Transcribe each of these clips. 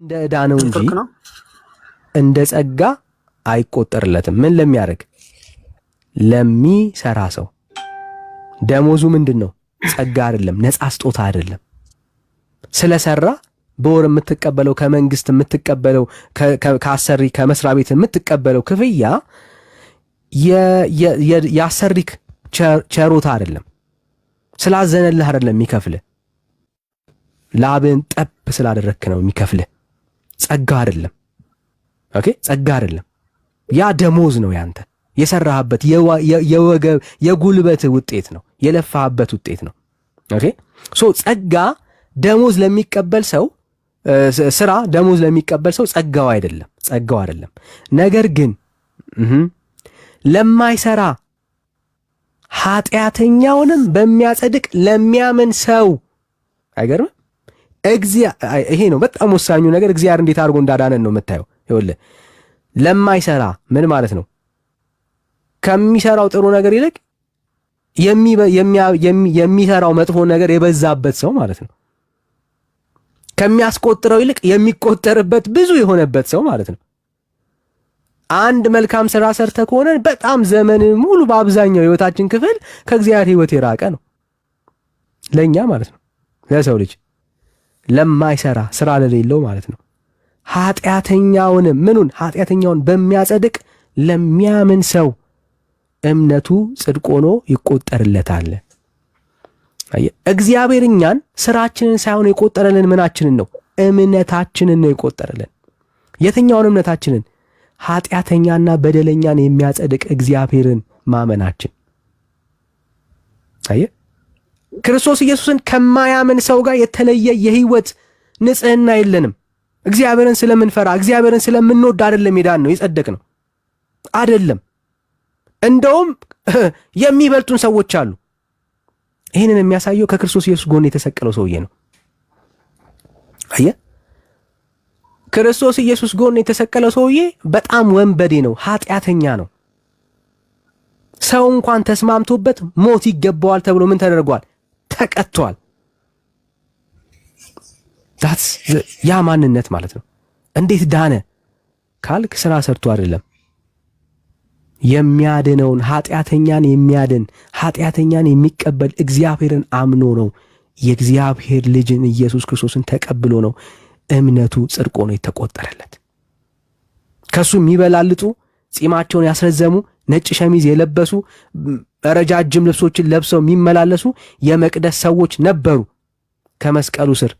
እንደ ዕዳ ነው እንጂ እንደ ጸጋ አይቆጠርለትም። ምን ለሚያደርግ ለሚሰራ ሰው ደሞዙ ምንድነው? ጸጋ አይደለም፣ ነፃ ስጦታ አይደለም። ስለሰራ በወር የምትቀበለው ከመንግስት የምትቀበለው ከአሰሪ ከመስሪያ ቤት የምትቀበለው ክፍያ የአሰሪክ ቸሮታ አይደለም። ስላዘነልህ አይደለም የሚከፍልህ፣ ላብን ጠብ ስላደረክ ነው የሚከፍልህ። ጸጋ አይደለም። ኦኬ፣ ጸጋ አይደለም። ያ ደሞዝ ነው ያንተ የሰራህበት የጉልበት ውጤት ነው፣ የለፋህበት ውጤት ነው። ኦኬ፣ ሶ ጸጋ ደሞዝ ለሚቀበል ሰው ስራ ደሞዝ ለሚቀበል ሰው ጸጋው አይደለም። ነገር ግን ለማይሰራ ኃጢአተኛውንም በሚያጸድቅ ለሚያምን ሰው አይገርም? ይሄ ነው በጣም ወሳኙ ነገር። እግዚአብሔር እንዴት አድርጎ እንዳዳነን ነው የምታየው። ይኸውልህ ለማይሰራ ምን ማለት ነው? ከሚሰራው ጥሩ ነገር ይልቅ የሚሰራው መጥፎ ነገር የበዛበት ሰው ማለት ነው። ከሚያስቆጥረው ይልቅ የሚቆጠርበት ብዙ የሆነበት ሰው ማለት ነው። አንድ መልካም ስራ ሰርተ ከሆነ በጣም ዘመን ሙሉ በአብዛኛው ህይወታችን ክፍል ከእግዚአብሔር ህይወት የራቀ ነው ለኛ ማለት ነው። ለሰው ልጅ ለማይሰራ ስራ ለሌለው ማለት ነው። ኃጢአተኛውን በሚያጸድቅ ለሚያምን ሰው እምነቱ ጽድቅ ሆኖ ይቆጠርለታል። እግዚአብሔር እኛን ስራችንን ሳይሆን የቆጠረልን ምናችንን ነው? እምነታችንን ነው የቆጠረልን። የትኛውን እምነታችንን? ኃጢአተኛና በደለኛን የሚያጸድቅ እግዚአብሔርን ማመናችን። አየ ክርስቶስ ኢየሱስን ከማያምን ሰው ጋር የተለየ የህይወት ንጽህና የለንም። እግዚአብሔርን ስለምንፈራ እግዚአብሔርን ስለምንወድ አይደለም የዳን ነው የጸደቅ ነው አይደለም። እንደውም የሚበልጡን ሰዎች አሉ። ይህንን የሚያሳየው ከክርስቶስ ኢየሱስ ጎን የተሰቀለው ሰውዬ ነው። አየ ክርስቶስ ኢየሱስ ጎን የተሰቀለው ሰውዬ በጣም ወንበዴ ነው፣ ኃጢአተኛ ነው። ሰው እንኳን ተስማምቶበት ሞት ይገባዋል ተብሎ ምን ተደርጓል? ተቀጥቷል። ያ ማንነት ማለት ነው። እንዴት ዳነ ካልክ ስራ ሰርቶ አይደለም። የሚያድነውን ኃጢአተኛን የሚያድን ኃጢአተኛን የሚቀበል እግዚአብሔርን አምኖ ነው። የእግዚአብሔር ልጅን ኢየሱስ ክርስቶስን ተቀብሎ ነው እምነቱ ጽድቅ ሆኖ የተቆጠረለት። ከሱ የሚበላልጡ ጺማቸውን ያስረዘሙ ነጭ ሸሚዝ የለበሱ ረጃጅም ልብሶችን ለብሰው የሚመላለሱ የመቅደስ ሰዎች ነበሩ። ከመስቀሉ ስር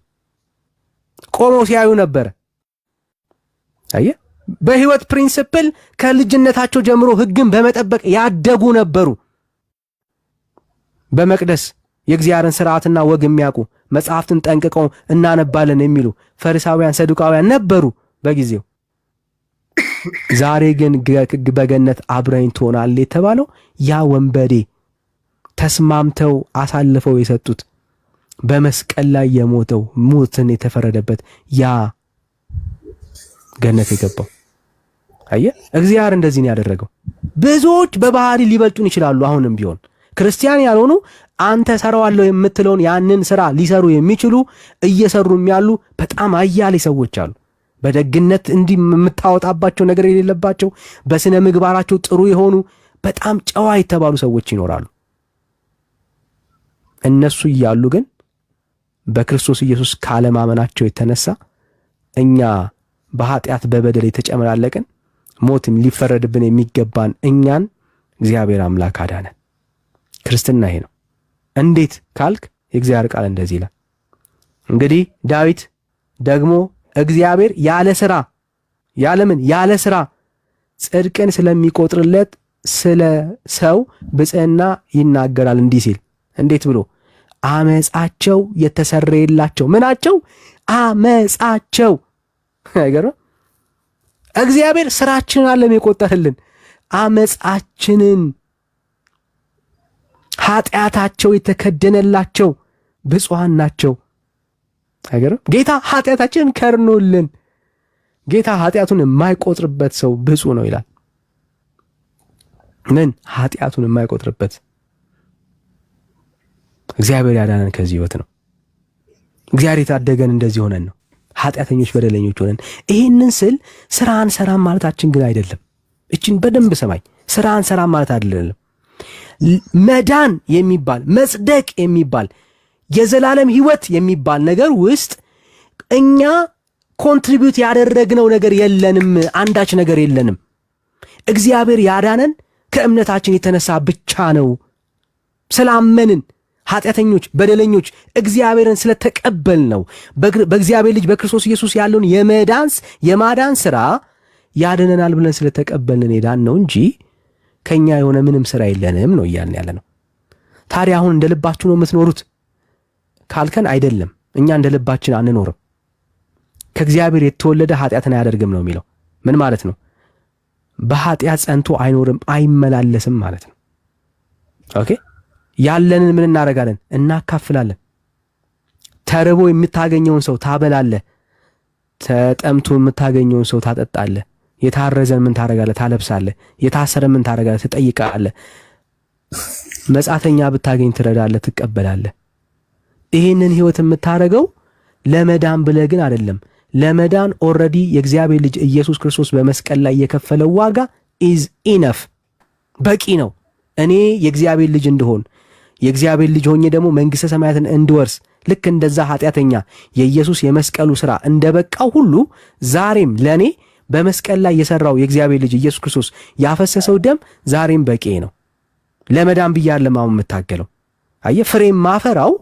ቆመው ሲያዩ ነበር። አየ በህይወት ፕሪንሲፕል ከልጅነታቸው ጀምሮ ህግን በመጠበቅ ያደጉ ነበሩ። በመቅደስ የእግዚአብሔርን ስርዓትና ወግ የሚያውቁ መጽሐፍትን ጠንቅቀው እናነባለን የሚሉ ፈሪሳውያን፣ ሰዱቃውያን ነበሩ በጊዜው። ዛሬ ግን በገነት አብረኝ ትሆናለህ የተባለው ያ ወንበዴ ተስማምተው አሳልፈው የሰጡት በመስቀል ላይ የሞተው ሞትን የተፈረደበት ያ ገነት የገባው። አየ እግዚአብሔር እንደዚህ ነው ያደረገው። ብዙዎች በባህሪ ሊበልጡን ይችላሉ። አሁንም ቢሆን ክርስቲያን ያልሆኑ አንተ ሰራዋለሁ የምትለውን ያንን ስራ ሊሰሩ የሚችሉ እየሰሩም ያሉ በጣም አያሌ ሰዎች አሉ። በደግነት እንዲህ የምታወጣባቸው ነገር የሌለባቸው በስነ ምግባራቸው ጥሩ የሆኑ በጣም ጨዋ የተባሉ ሰዎች ይኖራሉ። እነሱ እያሉ ግን በክርስቶስ ኢየሱስ ካለማመናቸው የተነሳ እኛ በኃጢአት በበደል የተጨመላለቅን ሞትም ሊፈረድብን የሚገባን እኛን እግዚአብሔር አምላክ አዳነን። ክርስትና ይሄ ነው። እንዴት ካልክ የእግዚአብሔር ቃል እንደዚህ ይላል። እንግዲህ ዳዊት ደግሞ እግዚአብሔር ያለ ስራ ጽድቅን ስለሚቆጥርለት ስለ ሰው ብጽዕና ይናገራል እንዲህ ሲል፣ እንዴት ብሎ? አመጻቸው የተሰረየላቸው ምናቸው? አመጻቸው። አይገርም? እግዚአብሔር ስራችንን አለም የቆጠረልን አመጻችንን፣ ኃጢአታቸው የተከደነላቸው ብፁዓን ናቸው። አይገርም? ጌታ ኃጢአታችንን ከርኖልን፣ ጌታ ኃጢአቱን የማይቆጥርበት ሰው ብፁዕ ነው ይላል። ምን ኃጢአቱን የማይቆጥርበት? እግዚአብሔር ያዳነን ከዚህ ህይወት ነው። እግዚአብሔር የታደገን እንደዚህ ሆነን ነው። ኃጢአተኞች በደለኞች ሆነን። ይሄንን ስል ስራ አንሰራም ማለታችን ግን አይደለም። እችን በደንብ ሰማኝ። ስራ አንሰራም ማለት አይደለም። መዳን የሚባል መጽደቅ የሚባል የዘላለም ህይወት የሚባል ነገር ውስጥ እኛ ኮንትሪቢዩት ያደረግነው ነገር የለንም። አንዳች ነገር የለንም። እግዚአብሔር ያዳነን ከእምነታችን የተነሳ ብቻ ነው። ስላመንን ኃጢአተኞች በደለኞች እግዚአብሔርን ስለተቀበል ነው። በእግዚአብሔር ልጅ በክርስቶስ ኢየሱስ ያለውን የማዳን ሥራ ያድነናል ብለን ስለተቀበልን ሄዳን ነው እንጂ ከኛ የሆነ ምንም ሥራ የለንም ነው እያልን ያለ ነው። ታዲያ አሁን እንደ ልባችሁ ነው የምትኖሩት ካልከን አይደለም። እኛ እንደ ልባችን አንኖርም። ከእግዚአብሔር የተወለደ ኃጢአትን አያደርግም ነው የሚለው። ምን ማለት ነው? በኃጢአት ጸንቶ አይኖርም አይመላለስም ማለት ነው። ኦኬ። ያለንን ምን እናደርጋለን? እናካፍላለን። ተርቦ የምታገኘውን ሰው ታበላለህ። ተጠምቶ የምታገኘውን ሰው ታጠጣለህ። የታረዘን ምን ታደርጋለህ? ታለብሳለህ። የታሰረን ምን ታደርጋለህ? ትጠይቃለህ። መጻተኛ ብታገኝ ትረዳለህ፣ ትቀበላለህ። ይህንን ህይወት የምታደርገው ለመዳን ብለህ ግን አይደለም። ለመዳን ኦልሬዲ የእግዚአብሔር ልጅ ኢየሱስ ክርስቶስ በመስቀል ላይ የከፈለው ዋጋ ኢዝ ኢነፍ፣ በቂ ነው። እኔ የእግዚአብሔር ልጅ እንደሆን የእግዚአብሔር ልጅ ሆኜ ደግሞ መንግሥተ ሰማያትን እንድወርስ ልክ እንደዛ ኃጢአተኛ የኢየሱስ የመስቀሉ ሥራ እንደበቃው ሁሉ ዛሬም ለእኔ በመስቀል ላይ የሠራው የእግዚአብሔር ልጅ ኢየሱስ ክርስቶስ ያፈሰሰው ደም ዛሬም በቂ ነው። ለመዳን ብዬ አይደለም አሁን የምታገለው። አየህ፣ ፍሬ ማፈራው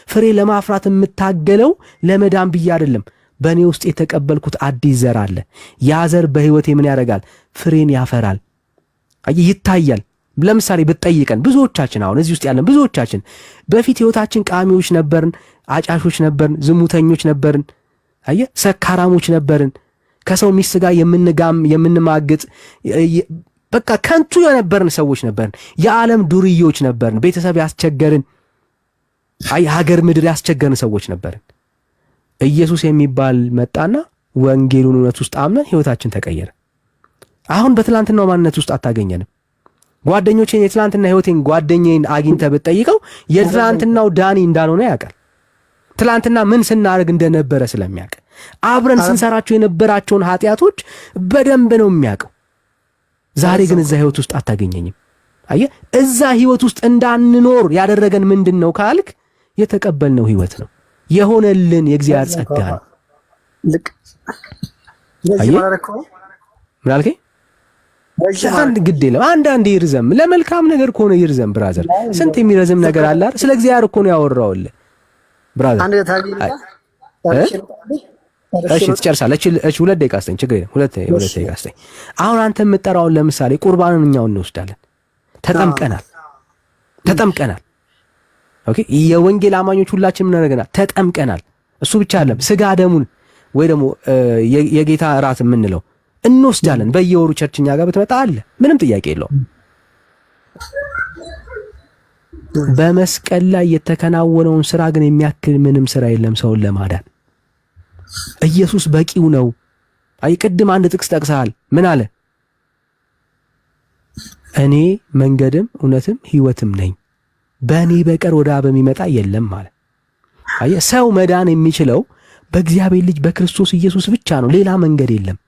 ፍሬ ለማፍራት የምታገለው ለመዳን ብዬ አይደለም። በእኔ ውስጥ የተቀበልኩት አዲስ ዘር አለ። ያ ዘር በሕይወቴ ምን ያደርጋል? ፍሬን ያፈራል። አየህ፣ ይታያል። ለምሳሌ ብትጠይቀን ብዙዎቻችን አሁን እዚህ ውስጥ ያለን ብዙዎቻችን በፊት ሕይወታችን ቃሚዎች ነበርን፣ አጫሾች ነበርን፣ ዝሙተኞች ነበርን፣ አየህ፣ ሰካራሞች ነበርን፣ ከሰው ሚስት ጋር የምንማግጥ በቃ ከንቱ የነበርን ሰዎች ነበርን። የዓለም ዱርዮች ነበርን። ቤተሰብ ያስቸገርን፣ ሀገር ምድር ያስቸገርን ሰዎች ነበርን። ኢየሱስ የሚባል መጣና ወንጌሉን እውነት ውስጥ አምነን ሕይወታችን ተቀየረ። አሁን በትላንትናው ማንነት ውስጥ አታገኘንም። ጓደኞቼን የትላንትና ሕይወቴን ጓደኛዬን አግኝተህ ብትጠይቀው የትላንትናው ዳኒ እንዳልሆነ ያውቃል። ትላንትና ምን ስናደርግ እንደነበረ ስለሚያውቅ አብረን ስንሰራቸው የነበራቸውን ኃጢአቶች በደንብ ነው የሚያውቀው። ዛሬ ግን እዛ ሕይወት ውስጥ አታገኘኝም። አየህ፣ እዛ ሕይወት ውስጥ እንዳንኖር ያደረገን ምንድን ነው ካልክ የተቀበልነው ሕይወት ነው፣ የሆነልን የእግዚአብሔር ጸጋ ነው። ምን አልከኝ? አንድ ግድ የለም አንዳንድ ይርዘም፣ ለመልካም ነገር ከሆነ ይርዘም። ብራዘር ስንት የሚረዝም ነገር አለ አይደል? ስለ እግዚአብሔር እኮ ነው ያወራውልህ ብራዘር። እሺ ትጨርሳለህ። እሺ 2 ደቂቃ አስተኝ፣ ችግር የለም። 2 ደቂቃ አስተኝ። አሁን አንተ የምትጠራውን ለምሳሌ ቁርባንን እኛው እንወስዳለን። ተጠምቀናል። ኦኬ፣ የወንጌል አማኞች ሁላችንም እናደርገናል፣ ተጠምቀናል። እሱ ብቻ አይደለም፣ ስጋ ደሙን ወይ ደግሞ የጌታ እራት የምንለው እንወስዳለን። በየወሩ ቸርችኛ ጋር ብትመጣ አለ፣ ምንም ጥያቄ የለውም። በመስቀል ላይ የተከናወነውን ስራ ግን የሚያክል ምንም ስራ የለም ሰውን ለማዳን። ኢየሱስ በቂው ነው። አይ ቅድም አንድ ጥቅስ ጠቅሰሃል። ምን አለ? እኔ መንገድም እውነትም ሕይወትም ነኝ፣ በእኔ በቀር ወደ አብ የሚመጣ የለም ማለት። አይ ሰው መዳን የሚችለው በእግዚአብሔር ልጅ በክርስቶስ ኢየሱስ ብቻ ነው። ሌላ መንገድ የለም።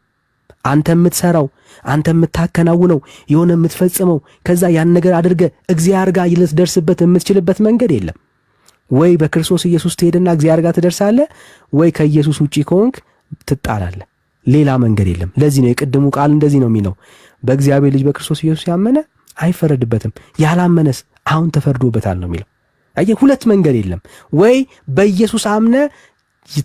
አንተ የምትሰራው አንተ የምታከናውነው የሆነ የምትፈጽመው ከዛ ያን ነገር አድርገ እግዚአብሔር ጋር ልትደርስበት የምትችልበት መንገድ የለም። ወይ በክርስቶስ ኢየሱስ ትሄድና እግዚአብሔር ጋር ትደርሳለህ፣ ወይ ከኢየሱስ ውጪ ከሆንክ ትጣላለህ። ሌላ መንገድ የለም። ለዚህ ነው የቅድሙ ቃል እንደዚህ ነው የሚለው፣ በእግዚአብሔር ልጅ በክርስቶስ ኢየሱስ ያመነ አይፈረድበትም፣ ያላመነስ አሁን ተፈርዶበታል ነው የሚለው። አየህ፣ ሁለት መንገድ የለም። ወይ በኢየሱስ አምነ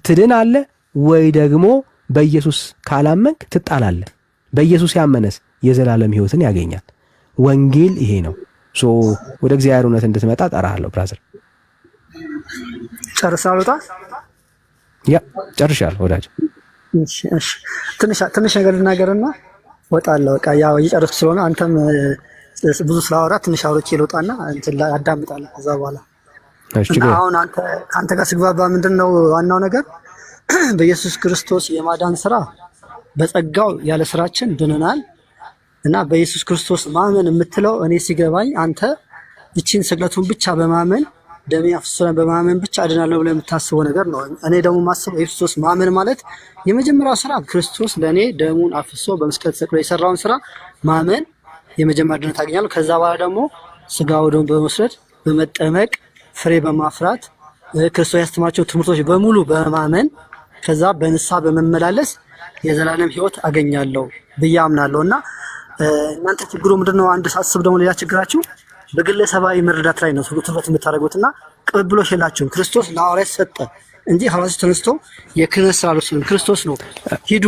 ትድናለህ፣ ወይ ደግሞ በኢየሱስ ካላመንክ ትጣላለህ። በኢየሱስ ያመነስ የዘላለም ሕይወትን ያገኛል። ወንጌል ይሄ ነው። ወደ እግዚአብሔር እውነት እንድትመጣ ጠራሃለሁ ብራዘር። ጨርሳለሁ። ያ ጨርሻለሁ ወዳጅ። እሺ ትንሽ ነገር ልናገርና ወጣለሁ። በቃ ያው እየጨረስኩ ስለሆነ አንተም ብዙ ስላወራ ትንሽ አውርቼ ልውጣና እንትን ላይ አዳምጣለሁ። ከዛ በኋላ አሁን አንተ ጋር ስግባባ ምንድነው ዋናው ነገር በኢየሱስ ክርስቶስ የማዳን ስራ በጸጋው ያለ ስራችን ድነናል። እና በኢየሱስ ክርስቶስ ማመን የምትለው እኔ ሲገባኝ አንተ እቺን ስቅለቱን ብቻ በማመን ደሜ አፍስሶ በማመን ብቻ እድናለሁ ብለህ የምታስበው ነገር ነው። እኔ ደግሞ ማስበው የክርስቶስ ማመን ማለት የመጀመሪያው ስራ ክርስቶስ ለእኔ ደሙን አፍሶ በመስቀል ተሰቅሎ የሰራውን ስራ ማመን የመጀመሪያ ድነት ታገኛለሁ። ከዛ በኋላ ደግሞ ስጋው ደሙን በመውሰድ በመጠመቅ ፍሬ በማፍራት ክርስቶስ ያስተማራቸው ትምህርቶች በሙሉ በማመን ከዛ በንስሐ በመመላለስ የዘላለም ሕይወት አገኛለሁ ብዬ አምናለሁ። እና እናንተ ችግሩ ምንድነው? አንድ ሳስብ ደግሞ ሌላ ችግራችሁ በግለሰባዊ መረዳት ላይ ነው ትኩረት የምታደርጉትና ቅብብሎሽ የላችሁም። ክርስቶስ ለሐዋርያት ሰጠ እንጂ ሐዋርያት ተነስቶ የክህነት ስራ አልወሰዱም። ክርስቶስ ነው ሂዱ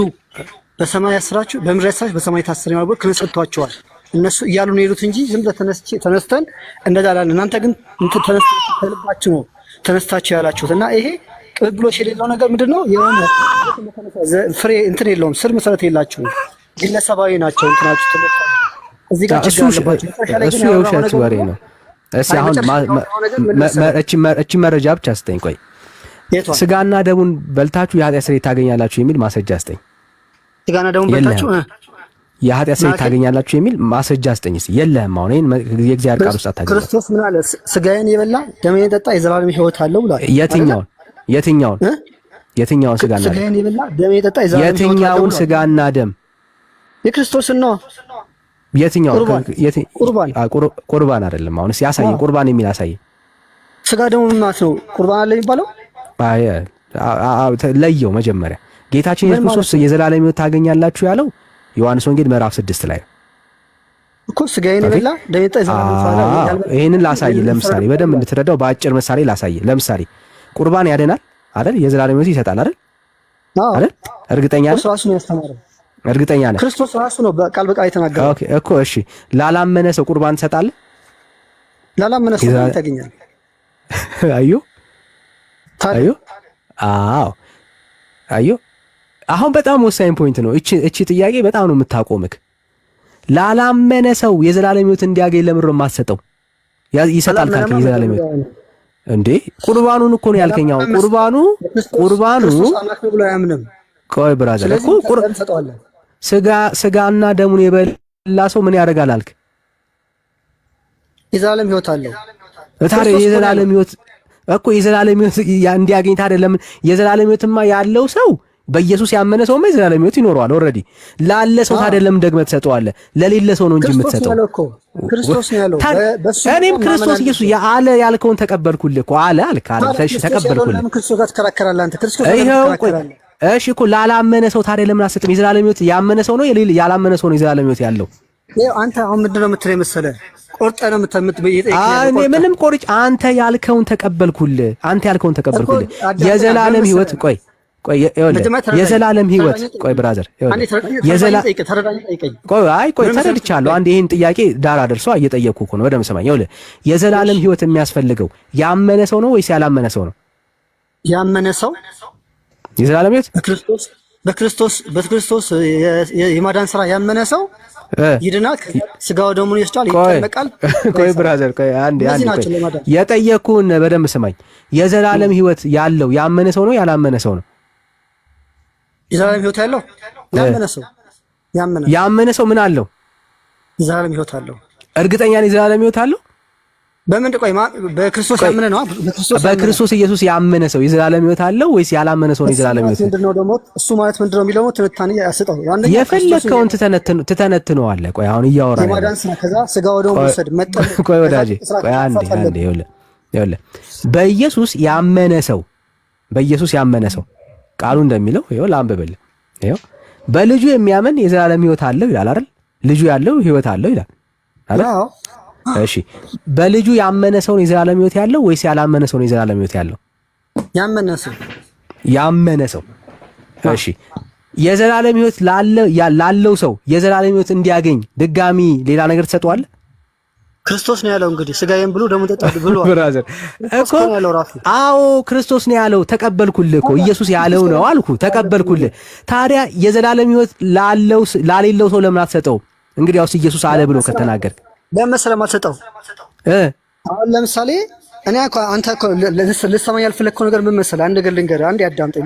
በሰማይ ያስራችሁ በምድር ያስራችሁ በሰማይ ታስሩ ማለት ክህነት ሰጥቷቸዋል። እነሱ እያሉ ነው የሄዱት እንጂ ዝም ብለህ ተነስተን እንደዛ አላለ። እናንተ ግን ተነስታችሁ ነው ተነስታችሁ ያላችሁት እና ይሄ ቅብብሎሽ የሌለው ነገር ምንድነው? የሆነ ፍሬ እንትን የለውም፣ ስር መሰረት የላችሁም። ግለሰባዊ ናቸው እንትናችሁ ትምህርት እዚህ ጋር ችግር አለባችሁ። እሱ የውሸት ወሬ ነው። እስኪ አሁን እቺ መረጃ ብቻ ስጠኝ። ቆይ ስጋና ደሙን በልታችሁ የኃጢአት ስርየት ታገኛላችሁ የሚል ማስረጃ ስጠኝ። ስጋና ደሙን በልታችሁ የኃጢአት ስርየት ታገኛላችሁ የሚል ማስረጃ ስጠኝ። እስኪ የለህም። አሁን ይሄን የእግዚአብሔር ቃል ውስጥ አታገኝም። ክርስቶስ ምን አለ? ስጋዬን የበላ ደሜን የጠጣ የዘላለም ሕይወት አለው ብሏል። የትኛውን ስጋና ደም? ስጋዬን የበላ ደሜን የጠጣ የዘላለም ሕይወት አለው። የትኛውን ስጋና ደም? የክርስቶስን ነው። የትኛው? ቁርባን አይደለም። አሁን እስኪ ያሳየኝ፣ ቁርባን የሚል ያሳየኝ። ስጋ ደሙ ማለት ነው ቁርባን አለ የሚባለው። ለየው መጀመሪያ ጌታችን ኢየሱስ ክርስቶስ የዘላለም ሕይወት ታገኛላችሁ ያለው ዮሐንስ ወንጌል ምዕራፍ 6 ላይ እኮ ስጋዬን የበላ ደሜን የጠጣ የዘላለም ሕይወት አለው። ይሄንን ላሳይ፣ ለምሳሌ በደንብ እንድትረዳው በአጭር ምሳሌ ላሳይ። ለምሳሌ ቁርባን ያደናል አይደል? የዘላለም ሕይወት ይሰጣል አይደል? አይደል? እርግጠኛ ነህ? ራሱ ነው ያስተማረው። እርግጠኛ ነህ? ክርስቶስ ራሱ ነው በቃል በቃል የተናገረው። ኦኬ እኮ እሺ፣ ላላመነ ሰው ቁርባን ትሰጣለህ? ላላመነ ሰው ታገኛለህ። አዩ አዎ፣ አዩ። አሁን በጣም ወሳኝ ፖይንት ነው። እቺ ጥያቄ በጣም ነው የምታቆምክ። ላላመነ ሰው የዘላለም ሕይወት እንዲያገኝ ለምን ነው የማትሰጠው? ይሰጣል ካልከኝ የዘላለም ሕይወት እንዴ ቁርባኑን እኮ ነው ያልከኝ። አሁን ቁርባኑ ቆይ ብራዘር እኮ ስጋና ደሙን የበላ ሰው ምን ያደርጋል አልክ? የዘላለም ሕይወት አለው። ታዲያ የዘላለም ሕይወት እኮ የዘላለም ሕይወት እንዲያገኝ ታዲያ ለምን? የዘላለም ሕይወትማ ያለው ሰው በኢየሱስ ያመነ ሰውማ የዘላለም ሕይወት ይኖረዋል ኦልሬዲ። ላለ ሰው ታዲያ ለምን ደግመህ ትሰጠዋለህ? ለሌለ ሰው ነው እንጂ የምትሰጠው። ክርስቶስ ነው ያለው። እኔም ክርስቶስ ኢየሱስ ያለ ያልከውን ተቀበልኩልህ እኮ አለ አልክ አይደል? እሺ ተቀበልኩልህ። ለምን ክርስቶስ ጋር ትከራከራለህ አንተ? ክርስቶስ እሺ እኮ ላላመነ ሰው ታዲያ ለምን አትሰጥም? የዘላለም ሕይወት ያመነ ሰው ነው ያላመነ ሰው ነው የዘላለም ሕይወት ያለው። አንተ አሁን ምንድነው የምትለኝ መሰለህ? ቆርጠህ ነው እኔ ምንም ቆርጬ አንተ ያልከውን ተቀበልኩልህ። የዘላለም ሕይወት ቆይ የዘላለም ሕይወት ቆይ ብራዘር ቆይ ተረድቻለሁ። አንድ ይሄን ጥያቄ ዳር አደርሶ እየጠየቅኩ እኮ ነው። ወደ መስማኝ ይኸውልህ፣ የዘላለም ሕይወት የሚያስፈልገው ያመነ ሰው ነው ወይስ ያላመነ ሰው ነው? ያመነ ሰው የዘላለም ሕይወት በክርስቶስ የማዳን ስራ ያመነ ሰው ይድናል። ስጋው ደሙን ይወስዳል፣ ይጠመቃል። ቆይ ብራዘር ቆይ አንዴ የጠየቅኩህን በደንብ ስማኝ። የዘላለም ሕይወት ያለው ያመነ ሰው ነው ያላመነ ሰው ነው? የዘላለም ሕይወት ያለው ያመነ ሰው ምን አለው? የዘላለም ሕይወት አለው። እርግጠኛ ነኝ የዘላለም ሕይወት አለው። በምን ቆይ በክርስቶስ ያመነ ነው? በክርስቶስ ኢየሱስ ያመነ ሰው የዘላለም ሕይወት አለው ወይስ ያላመነ ሰው ነው የዘላለም ሕይወት? ምንድነው ደግሞ እሱ ማለት ምንድነው የሚለው ትንታኔ ያስጠው። የፈለከውን ትተነትነዋለህ። ቆይ አሁን እያወራህ የማዳን ስራ ከዛ ስጋው ደግሞ ወሰድ መጣ። ቆይ ወዳጄ ቆይ አንዴ ይኸውልህ በኢየሱስ ያመነ ሰው ቃሉ እንደሚለው ይኸው ላንብብልህ። ይኸው በልጁ የሚያምን የዘላለም ሕይወት አለው ይላል አይደል? ልጁ ያለው ሕይወት አለው ይላል አይደል? እሺ በልጁ ያመነ ሰው ነው የዘላለም ሕይወት ያለው ወይስ ያላመነ ሰው ነው የዘላለም ሕይወት ያለው? ያመነ ሰው። እሺ የዘላለም ሕይወት ላለው ሰው የዘላለም ሕይወት እንዲያገኝ ድጋሚ ሌላ ነገር ትሰጠዋለህ? ክርስቶስ ነው ያለው። እንግዲህ ስጋዬን ብሉ ደሙን ጠጡ ብሎ ብራዘር እኮ አዎ ክርስቶስ ነው ያለው። ተቀበልኩልህ እኮ ኢየሱስ ያለው ነው አልኩ፣ ተቀበልኩልህ። ታዲያ የዘላለም ሕይወት ላሌለው ሰው ለምን አትሰጠው? እንግዲህ ያውስ ኢየሱስ አለ ብሎ ከተናገር ለምን ስለማትሰጠው? አሁን ለምሳሌ እኔ አንተ ልትሰማኝ ያልፈለግከው ነገር ምን መሰለህ? አንድ ነገር ልንገርህ፣ አንድ ያዳምጠኝ።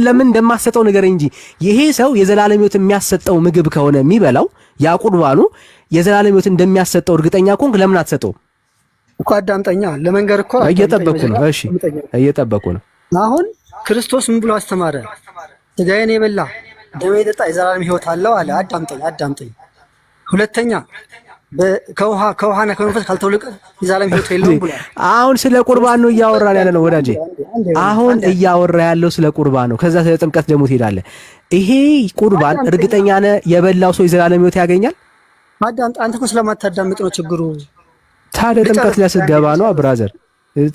ለምን እንደማትሰጠው ነገር እንጂ ይሄ ሰው የዘላለም ሕይወት የሚያሰጠው ምግብ ከሆነ የሚበላው ያ ቁርባኑ የዘላለም ሕይወት እንደሚያሰጠው እርግጠኛ ከሆንክ ለምን አትሰጠው? እኮ አዳምጠኛ ለመንገር እኮ እየጠበኩ ነው። እሺ እየጠበኩ ነው። አሁን ክርስቶስ ምን ብሎ አስተማረ? ስጋዬን የበላ ደሜን የጠጣ የዘላለም ሕይወት አለው አለ። አዳምጠኝ። ሁለተኛ ከውሃና ከመንፈስ ካልተወለቀ የዘላለም ሕይወት የለውም ብሏል። አሁን ስለ ቁርባን ነው እያወራን ያለ ነው ወዳጄ። አሁን እያወራ ያለው ስለ ቁርባን ነው። ከዛ ስለ ጥምቀት ደግሞ ትሄዳለህ። ይሄ ቁርባን እርግጠኛ ነህ የበላው ሰው የዘላለም ሕይወት ያገኛል? አንተ እኮ ስለማታዳምጥ ነው ችግሩ። ታዲያ ጥምቀት ላይ ስትገባ ነው ብራዘር።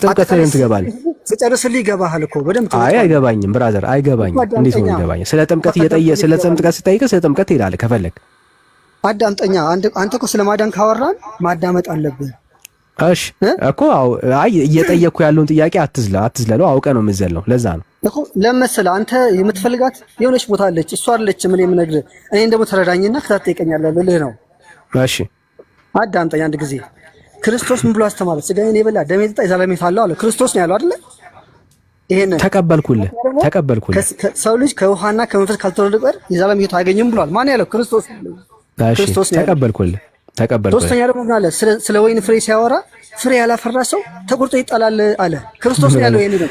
ጥምቀት ላይ ትገባለህ። ስጨርስልህ ይገባሃል እኮ በደምብ። አይ አይገባኝም ብራዘር፣ አይገባኝም። እንዴት ነው ይገባኝ? ስለ ጥምቀት ስለ ጥምቀት ስጠይቅህ ስለ ጥምቀት ትሄዳለህ ከፈለግ። አዳምጠኛ። አንተ እኮ ስለማዳን ካወራን ማዳመጥ አለብህ። እሺ እኮ አይ እየጠየቅኩ ያለውን ጥያቄ አትዝለለው። አውቀህ ነው የምትዘለው። ለዛ ነው እኮ ለመሰለህ አንተ የምትፈልጋት የሆነች ቦታ አለች። እሷ አይደለችም እኔ የምነግርህ። እኔን ደግሞ ተረዳኝና ክታት ጠይቀኛለህ ልልህ ነው። እሺ አዳምጠኝ አንድ ጊዜ። ክርስቶስ ምን ብሎ አስተማረ? ስጋዬን የበላ ደሜን የጠጣ የዘላለም ሕይወት አለው አለ። ክርስቶስ ነው ያለው አይደለ? ይሄንን ተቀበልኩልህ። ሰው ልጅ ከውሃና ከመንፈስ ካልተወለደ በቀር የዘላለም ሕይወት አያገኝም ብሏል። ማን ያለው? ክርስቶስ። ክርስቶስ ነው። ተቀበልኩልህ። ሶስተኛ ደግሞ ምን አለ? ስለ ወይን ፍሬ ሲያወራ ፍሬ ያላፈራ ሰው ተቆርጦ ይጣላል አለ። ክርስቶስ ነው ያለው። ይሄንን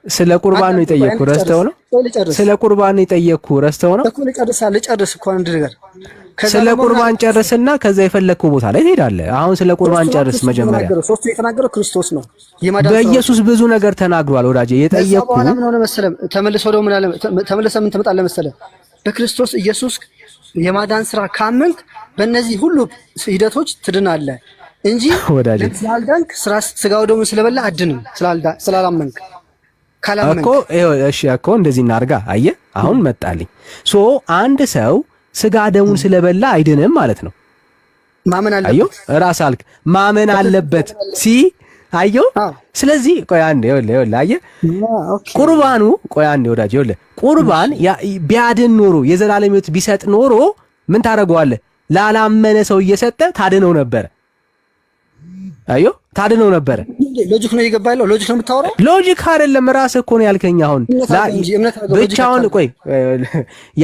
ስለ ቁርባን ነው የጠየቅኩህ፣ ረስተኸው ነው? ስለ ቁርባን ነው የጠየቅኩህ፣ ረስተኸው ነው? ልጨርስ እኮ አንድ ነገር። ስለ ቁርባን ጨርስና ከዛ የፈለግከው ቦታ ላይ ትሄዳለህ። አሁን ስለ ቁርባን ጨርስ መጀመሪያ። ሶስቱ የተናገረው ክርስቶስ ነው። በኢየሱስ ብዙ ነገር ተናግሯል ወዳጄ። የጠየቅኩህ ምን ሆነ መሰለህ? ተመልሰህ ምን ትመጣለህ መሰለህ? በክርስቶስ ኢየሱስ የማዳን ስራ ካመንክ በእነዚህ ሁሉ ሂደቶች ትድናለህ እንጂ ስላልዳንክ ስጋው ደግሞ ስለበላ አድንም ስላላመንክ እኮ። እሺ እኮ እንደዚህ እናርጋ። አየህ አሁን መጣልኝ። አንድ ሰው ስጋ ደሙን ስለበላ አይድንም ማለት ነው። ማመን አለበት። አየሁ ራስ አልክ ማመን አለበት አየሁ። ስለዚህ ቆይ አንዴ ይኸውልህ አየህ ቁርባኑ ቆይ አንዴ ወዳጅ ይኸውልህ ቁርባን ቢያድን ኖሮ የዘላለም ሕይወት ቢሰጥ ኖሮ ምን ታደርገዋለህ? ላላመነ ሰው እየሰጠ ታድነው ነበረ። አየሁ ታድነው ነበረ። ሎጂክ ነው እየገባ ያለው። ሎጂክ ነው የምታወራው። ሎጂክ አይደለም ራስህ እኮ ነው ያልከኝ። አሁን ብቻውን ቆይ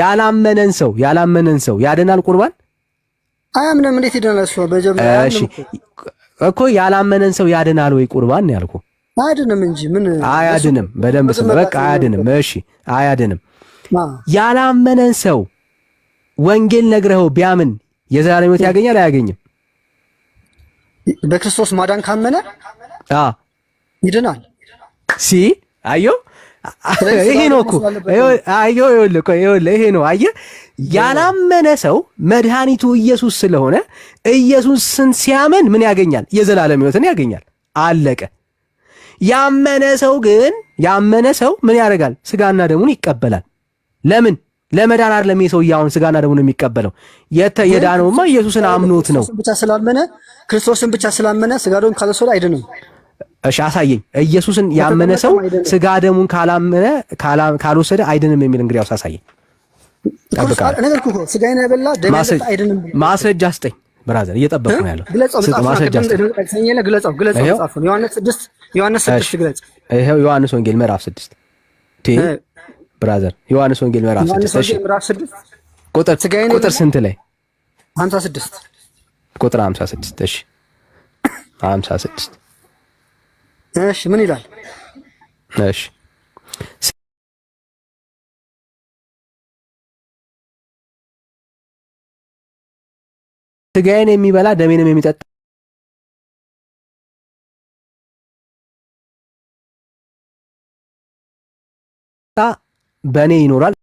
ያላመነን ሰው ያድናል ቁርባን? አያምንም። እንዴት ይድናል እሱ? እሺ እኮ ያላመነን ሰው ያድናል ወይ ቁርባን ነው ያልኩህ። አያድንም እንጂ ምን አያድንም። በደንብ ስም በቃ አያድንም። እሺ አያድንም። ያላመነን ሰው ወንጌል ነግረኸው ቢያምን የዘላለም ሕይወት ያገኛል አያገኝም? በክርስቶስ ማዳን ካመነ ይድናል። አየሁ ይሄ ነው እኮ አየሁ ይሄ ነው አየህ። ያላመነ ሰው መድኃኒቱ ኢየሱስ ስለሆነ ኢየሱስን ሲያመን ምን ያገኛል? የዘላለም ሕይወትን ያገኛል። አለቀ። ያመነ ሰው ምን ያደርጋል? ስጋና ደሙን ይቀበላል። ለምን? ለመዳን አይደለም። የሰውዬ አሁን ስጋና ደሙን የሚቀበለው የዳነውማ ኢየሱስን አምኖት ነው። ክርስቶስን ብቻ ስላመነ ስጋ ደሙን ካልወሰደ አይድንም። እሺ አሳየኝ። ኢየሱስን ያመነ ሰው ስጋ ደሙን ካልወሰደ አይድንም የሚል እንግዲህ አሳየኝ። ስጋዬን የበላ ደሜን የጠጣ አይድንም። ማስረጃ ስጠኝ ብራዘር፣ እየጠበቅኩ ነው ያለው። ማስረጃ ስጠኝ። ዮሐንስ 6 ግለጽ። ይኸው ዮሐንስ ወንጌል ምዕራፍ 6 ብራዘር፣ ዮሐንስ ወንጌል ምዕራፍ 6 ቁጥር ስንት ላይ? 56 ቁጥር 56 እሺ 56 እሺ ምን ይላል? እሺ ስጋዬን የሚበላ ደሜንም የሚጠጣ በእኔ ይኖራል፣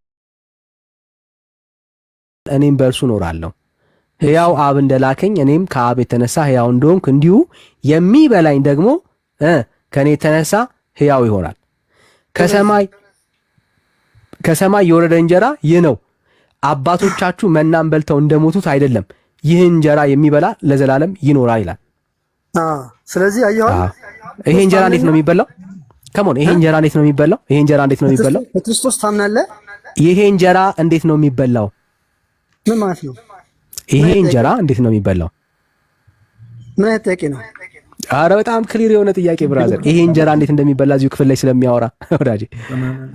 እኔም በእርሱ እኖራለሁ። ሕያው አብ እንደላከኝ እኔም ከአብ የተነሳ ሕያው እንደሆንኩ እንዲሁ የሚበላኝ ደግሞ ከእኔ የተነሳ ሕያው ይሆናል። ከሰማይ የወረደ እንጀራ ይህ ነው። አባቶቻችሁ መናን በልተው እንደሞቱት አይደለም፣ ይህ እንጀራ የሚበላ ለዘላለም ይኖራል ይላል። ስለዚህ ይሄ እንጀራ እንዴት ነው የሚበላው? ከሞን ይሄ እንጀራ እንዴት ነው የሚበላው? ይሄ እንጀራ እንዴት ነው የሚበላው? በክርስቶስ ታምናለህ? ይሄ እንጀራ እንዴት ነው የሚበላው? ምን ማለት ነው? ይሄ እንጀራ እንዴት ነው የሚበላው? ምን አይነት ጥያቄ ነው? አረ በጣም ክሊር የሆነ ጥያቄ ብራዘር። ይሄ እንጀራ እንዴት እንደሚበላ እዚሁ ክፍል ላይ ስለሚያወራ ወዳጄ፣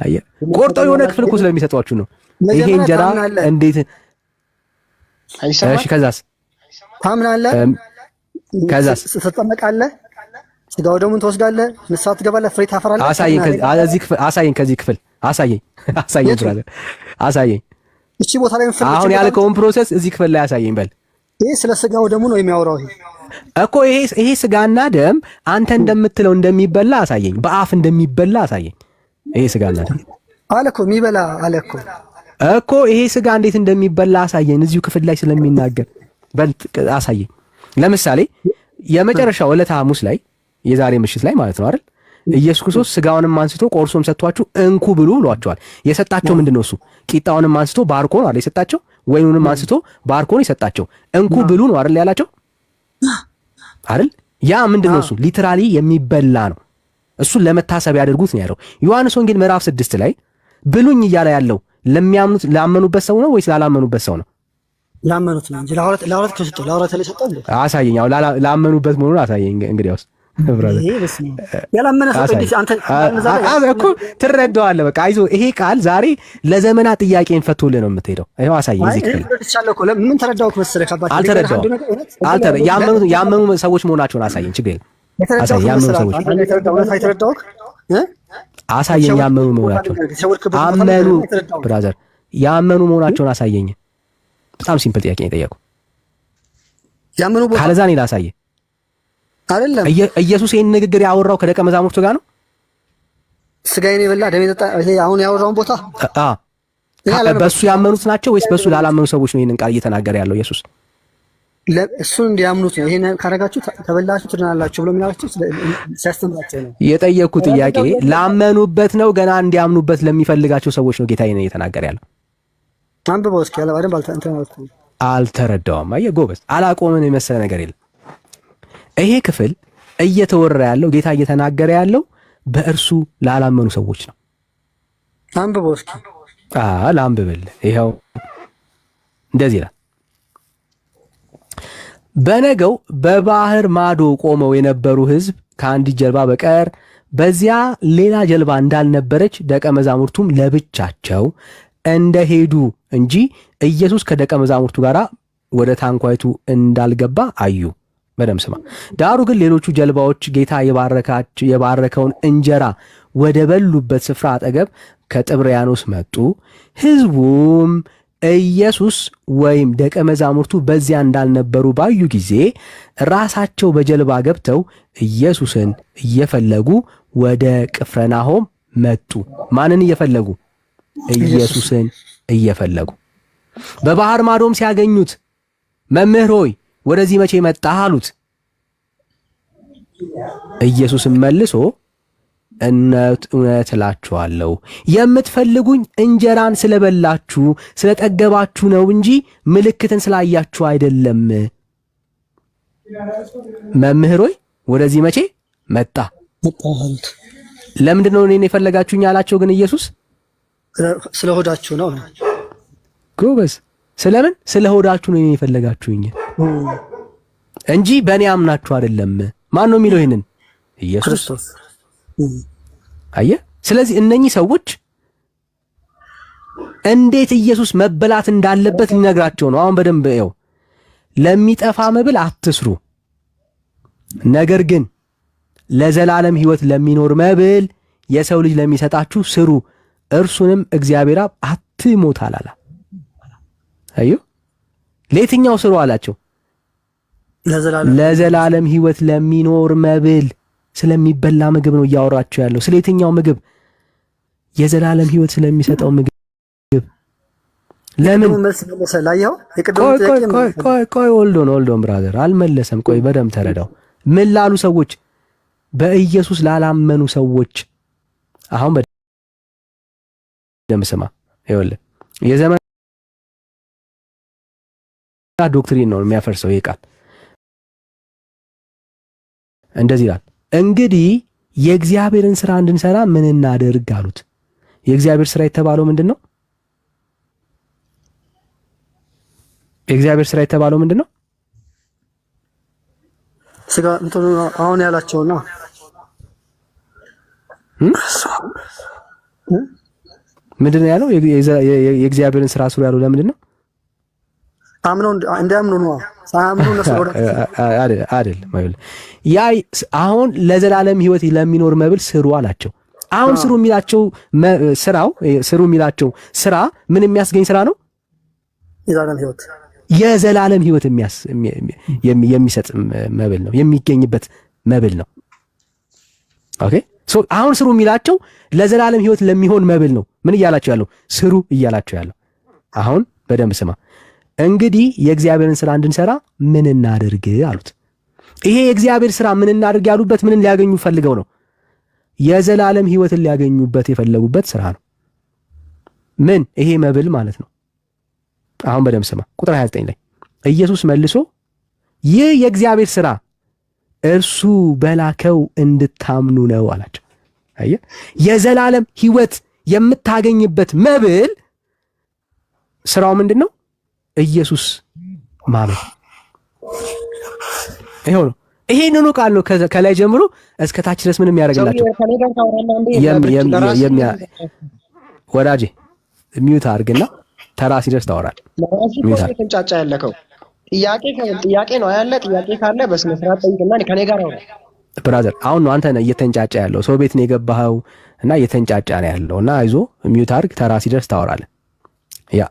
አየህ ቆርጦ የሆነ ክፍል እኮ ስለሚሰጧችሁ ነው። ይሄ እንጀራ እንዴት? እሺ ከዛስ? ታምናለህ? ከዛስ? ትጠመቃለህ? ስጋው ደሙን ትወስዳለህ፣ ንስሐ ትገባለህ፣ ፍሬ ታፈራለህ። አሳየኝ ከዚህ ክፍል አሳየኝ ብራዘር አሳየኝ። እቺ ቦታ ላይ አሁን ያልከውን ፕሮሰስ እዚህ ክፍል ላይ አሳየኝ በል። ይሄ ስለ ስጋው ደሙ ነው የሚያወራው። ይሄ እኮ ይሄ ስጋና ደም አንተ እንደምትለው እንደሚበላ አሳየኝ፣ በአፍ እንደሚበላ አሳየኝ። ይሄ ስጋና ደም አለ እኮ የሚበላ አለ እኮ ይሄ ስጋ እንዴት እንደሚበላ አሳየኝ፣ እዚሁ ክፍል ላይ ስለሚናገር በል አሳየኝ። ለምሳሌ የመጨረሻው ዕለተ ሐሙስ ላይ የዛሬ ምሽት ላይ ማለት ነው አይደል? ኢየሱስ ክርስቶስ ስጋውንም አንስቶ ቆርሶም ሰጥቷችሁ እንኩ ብሉ ብሏቸዋል። የሰጣቸው ምንድነው? እሱ ቂጣውንም አንስቶ ባርኮ ነው አይደል የሰጣቸው? ወይኑንም አንስቶ ባርኮ ነው የሰጣቸው። እንኩ ብሉ ነው አይደል ያላቸው አይደል? ያ ምንድነው? እሱ ሊትራሊ የሚበላ ነው። እሱን ለመታሰብ ያደርጉት ነው ያለው። ዮሐንስ ወንጌል ምዕራፍ 6 ላይ ብሉኝ እያለ ያለው ለሚያምኑት ላመኑበት ሰው ነው ወይስ ላላመኑበት ሰው ነው? ላመኑት ነው እንጂ ለሐዋርያት ከሰጠው ለሐዋርያት ላይ ሰጠው እንዴ? አሳየኝ። ያው ላመኑበት መሆኑን አሳየኝ። እንግዲያውስ ብራዘር ያላመነ ሰው እንዴ አንተ እኮ ትረዳዋለህ። በቃ አይዞህ። ይሄ ቃል ዛሬ ለዘመናት ጥያቄን ፈቶልህ ነው የምትሄደው። ይሄው አሳየኝ። እዚህ ክፍል ምን ተረዳሁት መሰለህ? ከባድ ያመኑ ሰዎች መሆናቸውን አሳየኝ። ችግር የለም አሳየኝ። ያመኑ ሰዎች አሳየኝ። ያመኑ መሆናቸውን አመኑ ብራዘር፣ ያመኑ መሆናቸውን አሳየኝ። በጣም ሲምፕል ጥያቄ ነው የጠየቁ። ያመኑ ቦታ ካለዛ እኔ ላሳየህ አይደለም። ኢየሱስ ይሄን ንግግር ያወራው ከደቀ መዛሙርቱ ጋር ነው። ስጋዬን የበላ ደሜን የጠጣ ይሄ አሁን ያወራውን ቦታ በሱ ያመኑት ናቸው ወይስ በሱ ላላመኑ ሰዎች ነው ይሄንን ቃል እየተናገረ ያለው ኢየሱስ? እሱን እንዲያምኑት ነው። ይሄን ካረጋችሁ ተበላችሁ ትድናላችሁ ብሎ የሚላችሁ ሲያስተምራቸው ነው። የጠየኩት ጥያቄ ላመኑበት ነው ገና እንዲያምኑበት ለሚፈልጋቸው ሰዎች ነው ጌታ ይሄን እየተናገረ ያለው? አንብበው እስኪ ያለ አይደል አልተረዳውም። አየህ ጎበዝ፣ አላቆምን የመሰለ ነገር የለም። ይሄ ክፍል እየተወራ ያለው ጌታ እየተናገረ ያለው በእርሱ ላላመኑ ሰዎች ነው። አንብበው እስኪ። ላንብብልህ። ይኸው እንደዚህ ይላል። በነገው በባህር ማዶ ቆመው የነበሩ ሕዝብ ከአንዲት ጀልባ በቀር በዚያ ሌላ ጀልባ እንዳልነበረች ደቀ መዛሙርቱም ለብቻቸው እንደሄዱ እንጂ ኢየሱስ ከደቀ መዛሙርቱ ጋር ወደ ታንኳይቱ እንዳልገባ አዩ። በደም ስማ። ዳሩ ግን ሌሎቹ ጀልባዎች ጌታ የባረከውን እንጀራ ወደ በሉበት ስፍራ አጠገብ ከጥብርያኖስ መጡ። ሕዝቡም ኢየሱስ ወይም ደቀ መዛሙርቱ በዚያ እንዳልነበሩ ባዩ ጊዜ ራሳቸው በጀልባ ገብተው ኢየሱስን እየፈለጉ ወደ ቅፍርናሆም መጡ። ማንን እየፈለጉ? ኢየሱስን እየፈለጉ። በባህር ማዶም ሲያገኙት መምህር ሆይ ወደዚህ መቼ መጣህ አሉት። ኢየሱስም መልሶ እውነት እውነት እላችኋለሁ የምትፈልጉኝ እንጀራን ስለበላችሁ ስለጠገባችሁ ነው እንጂ ምልክትን ስላያችሁ አይደለም። መምህር ሆይ ወደዚህ መቼ መጣህ? ለምንድን ነው እኔን የፈለጋችሁኝ አላቸው። ግን ኢየሱስ ስለ ሆዳችሁ ነው። ጎበዝ። ስለምን? ስለ ሆዳችሁ ነው እኔን የፈለጋችሁኝ እንጂ በእኔ አምናችሁ አይደለም። ማን ነው የሚለው ይሄንን? ኢየሱስ። አየህ። ስለዚህ እነኚህ ሰዎች እንዴት ኢየሱስ መበላት እንዳለበት ሊነግራቸው ነው። አሁን በደንብ ይኸው፣ ለሚጠፋ መብል አትስሩ፣ ነገር ግን ለዘላለም ሕይወት ለሚኖር መብል የሰው ልጅ ለሚሰጣችሁ ስሩ፣ እርሱንም እግዚአብሔር አብ አትሞታል አላ። አዩ። ለየትኛው ስሩ አላቸው? ለዘላለም ሕይወት ለሚኖር መብል፣ ስለሚበላ ምግብ ነው እያወራቸው ያለው። ስለ የትኛው ምግብ? የዘላለም ሕይወት ስለሚሰጠው ምግብ። ለምን? ቆይ ሆልዶን ብራዘር፣ አልመለሰም። ቆይ በደምብ ተረዳው። ምን ላሉ ሰዎች? በኢየሱስ ላላመኑ ሰዎች። አሁን በደምብ ስማ። ይኸውልህ የዘመን ዶክትሪን ነው የሚያፈርሰው ይሄ ቃል። እንደዚህ ይላል፣ እንግዲህ የእግዚአብሔርን ስራ እንድንሰራ ምን እናድርግ አሉት። የእግዚአብሔር ስራ የተባለው ምንድን ነው? የእግዚአብሔር ስራ የተባለው ምንድን ነው? ስጋ እንትኑ አሁን ያላቸው ነው። ምንድን ነው ያለው? የእግዚአብሔርን ስራ ስሩ ያለው ለምንድን ነው? አምነው እንዲያምኑ ነው። ሳያምኑ እነሱ አይደለም። ያ አሁን ለዘላለም ሕይወት ለሚኖር መብል ስሩ አላቸው። አሁን ስሩ የሚላቸው ስራ ምን የሚያስገኝ ስራ ነው? የዘላለም ሕይወት የሚሰጥ መብል ነው፣ የሚገኝበት መብል ነው። ኦኬ አሁን ስሩ የሚላቸው ለዘላለም ሕይወት ለሚሆን መብል ነው። ምን እያላቸው ያለው? ስሩ እያላቸው ያለው። አሁን በደንብ ስማ። እንግዲህ የእግዚአብሔርን ስራ እንድንሰራ ምን እናድርግ አሉት። ይሄ የእግዚአብሔር ስራ ምን እናድርግ ያሉበት ምንን ሊያገኙ ፈልገው ነው? የዘላለም ሕይወትን ሊያገኙበት የፈለጉበት ስራ ነው። ምን? ይሄ መብል ማለት ነው። አሁን በደንብ ስማ። ቁጥር 29 ላይ ኢየሱስ መልሶ ይህ የእግዚአብሔር ስራ እርሱ በላከው እንድታምኑ ነው አላቸው። አየህ፣ የዘላለም ሕይወት የምታገኝበት መብል ስራው ምንድን ነው? ኢየሱስ ማመን። ይሄው ነው። ይሄንኑ ቃል ነው ከላይ ጀምሮ እስከ ታች ድረስ ምንም ያደርግላቸው። ወዳጄ ሚዩት አድርግና ተራ ሲደርስ ታወራል። ተንጫጫ ያለከው ጥያቄ ነው ያለ። ጥያቄ ካለ በስነ ስርዓት ጠይቅና ከኔ ጋር አውራ ብራዘር። አሁን ነው አንተ ነህ እየተንጫጫ ያለው። ሰው ቤት ነው የገባኸው እና እየተንጫጫ ነው ያለው እና አይዞ ሚዩት አድርግ። ተራ ሲደርስ ታወራለህ። ያ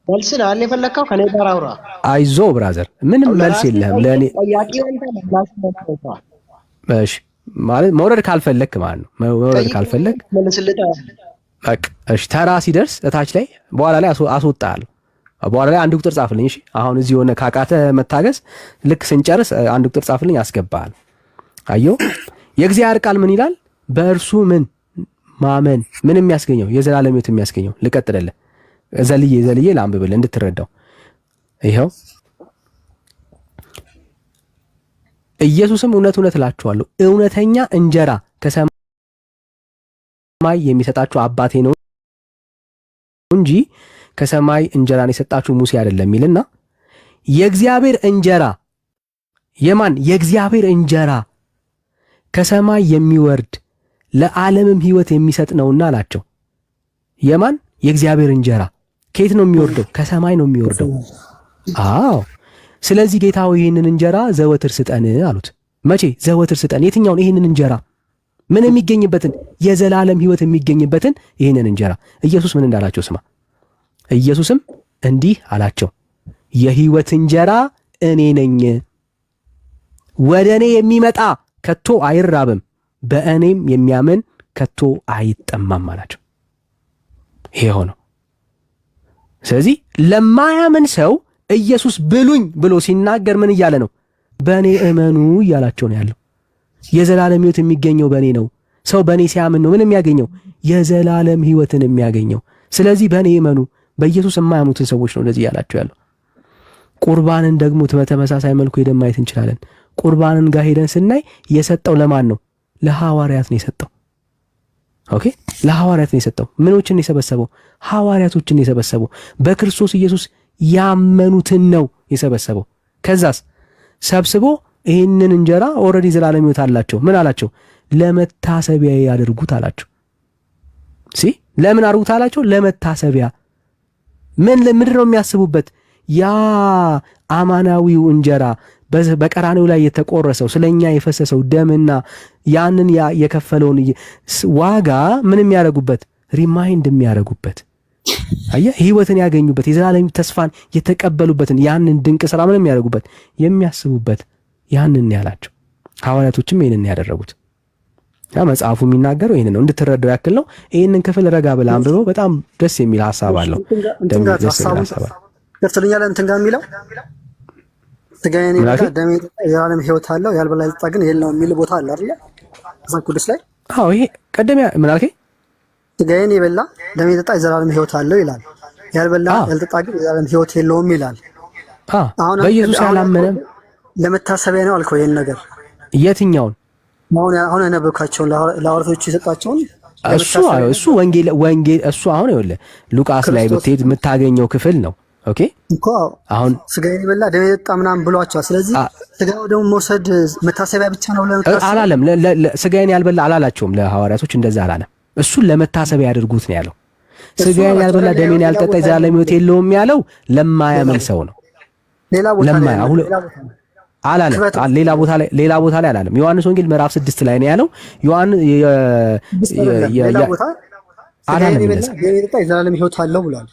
መልስን አለ የፈለከው ከኔ ጋር አውራ። አይዞ ብራዘር፣ ምንም መልስ የለህም ለኔ። እሺ ማለት መውረድ ካልፈለክ ማለት ነው። መውረድ ካልፈለክ በቃ እሺ። ተራ ሲደርስ እታች ላይ በኋላ ላይ አስወጣለሁ። በኋላ ላይ አንድ ቁጥር ጻፍልኝ። እሺ አሁን እዚህ ሆነ ካቃተ መታገስ፣ ልክ ስንጨርስ አንድ ቁጥር ጻፍልኝ፣ አስገባሃል። አየው የእግዚአብሔር ቃል ምን ይላል? በእርሱ ምን ማመን ምን የሚያስገኘው? የዘላለም ሕይወት የሚያስገኘው። ልቀጥልልህ፣ ዘልዬ ላንብብልህ እንድትረዳው። ይኸው ኢየሱስም እውነት እውነት እላችኋለሁ እውነተኛ እንጀራ ከሰማይ የሚሰጣችሁ አባቴ ነው እንጂ ከሰማይ እንጀራን የሰጣችሁ ሙሴ አይደለም ይልና የእግዚአብሔር እንጀራ የማን? የእግዚአብሔር እንጀራ ከሰማይ የሚወርድ ለዓለምም ሕይወት የሚሰጥ ነውና አላቸው። የማን? የእግዚአብሔር እንጀራ ከየት ነው የሚወርደው? ከሰማይ ነው የሚወርደው። አዎ። ስለዚህ ጌታ ሆይ ይህንን እንጀራ ዘወትር ስጠን አሉት። መቼ? ዘወትር ስጠን። የትኛውን? ይህንን እንጀራ ምን የሚገኝበትን? የዘላለም ሕይወት የሚገኝበትን ይህንን እንጀራ። ኢየሱስ ምን እንዳላቸው ስማ። ኢየሱስም እንዲህ አላቸው፣ የሕይወት እንጀራ እኔ ነኝ። ወደ እኔ የሚመጣ ከቶ አይራብም፣ በእኔም የሚያምን ከቶ አይጠማም አላቸው። ይሄ ሆነው። ስለዚህ ለማያምን ሰው ኢየሱስ ብሉኝ ብሎ ሲናገር ምን እያለ ነው? በእኔ እመኑ እያላቸው ነው ያለው። የዘላለም ሕይወት የሚገኘው በእኔ ነው። ሰው በእኔ ሲያምን ነው ምን የሚያገኘው? የዘላለም ሕይወትን የሚያገኘው። ስለዚህ በእኔ እመኑ። በኢየሱስ የማያምኑትን ሰዎች ነው እንደዚህ ያላቸው ያለው። ቁርባንን ደግሞ በተመሳሳይ መልኩ ሄደን ማየት እንችላለን። ቁርባንን ጋር ሄደን ስናይ የሰጠው ለማን ነው? ለሐዋርያት ነው የሰጠው። ኦኬ፣ ለሐዋርያት ነው የሰጠው። ምኖችን ነው የሰበሰበው? ሐዋርያቶችን ነው የሰበሰበው። በክርስቶስ ኢየሱስ ያመኑትን ነው የሰበሰበው። ከዛስ ሰብስቦ ይህንን እንጀራ ኦልሬዲ ዘላለም ሕይወት አላቸው። ምን አላቸው? ለመታሰቢያ ያደርጉት አላቸው። ለምን አድርጉት አላቸው? ለመታሰቢያ። ምንድን ነው የሚያስቡበት? ያ አማናዊው እንጀራ በቀራኔው ላይ የተቆረሰው ስለኛ የፈሰሰው ደምና ያንን የከፈለውን ዋጋ ምን የሚያደርጉበት? ሪማይንድ የሚያደርጉበት። አየህ፣ ሕይወትን ያገኙበት የዘላለም ተስፋን የተቀበሉበትን ያንን ድንቅ ስራ ምን የሚያደርጉበት? የሚያስቡበት። ያንን ያላቸው ሐዋርያቶችም ይህንን ያደረጉት። ያ መጽሐፉ የሚናገረው ይህንን ነው፣ እንድትረዳው ያክል ነው። ይህንን ክፍል ረጋ ብለህ አንብበው። በጣም ደስ የሚል ሐሳብ አለው። ደርሰልኛል እንትን ጋር የሚለው ስጋዬን የበላ ደሜ የጠጣ የዘላለም ሕይወት አለው፣ ያልበላ ያልጠጣ ግን የለውም የሚል ቦታ አለ አይደል? መጽሐፍ ቅዱስ ላይ። አዎ፣ ይሄ ቀደም ምን አልከኝ? ስጋዬን የበላ ደሜ የጠጣ የዘላለም ሕይወት አለው ይላል። ያልበላ ያልጠጣ ግን የዘላለም ሕይወት የለውም ይላል። አሁን በኢየሱስ ያላመነ ለመታሰቢያ ነው አልከው። ይሄን ነገር የትኛውን? አሁን ያነበብካቸውን ለሐዋርያቶቹ የሰጣቸውን እሱ ወንጌል እሱ አሁን ይኸውልህ ሉቃስ ላይ ብትሄድ የምታገኘው ክፍል ነው። ኦኬ እኮ አሁን ስጋዬን የበላ ደሜ የጠጣ ምናምን ብሏቸዋል። ስለዚህ ስጋው ደግሞ መውሰድ መታሰቢያ ብቻ ነው ብለን አላለም። ስጋዬን ያልበላ አላላቸውም ለሐዋርያቶች፣ እንደዛ አላለም። እሱን ለመታሰቢያ ያድርጉት ነው ያለው። ስጋዬን ያልበላ ደሜን ያልጠጣ የዘላለም ሕይወት የለውም ያለው ለማያምን ሰው ነው። ሌላ ቦታ ላይ አላለም። ሌላ ቦታ ላይ አላለም። ዮሐንስ ወንጌል ምዕራፍ 6 ላይ ነው ያለው። የዘላለም ሕይወት አለው ብሏል።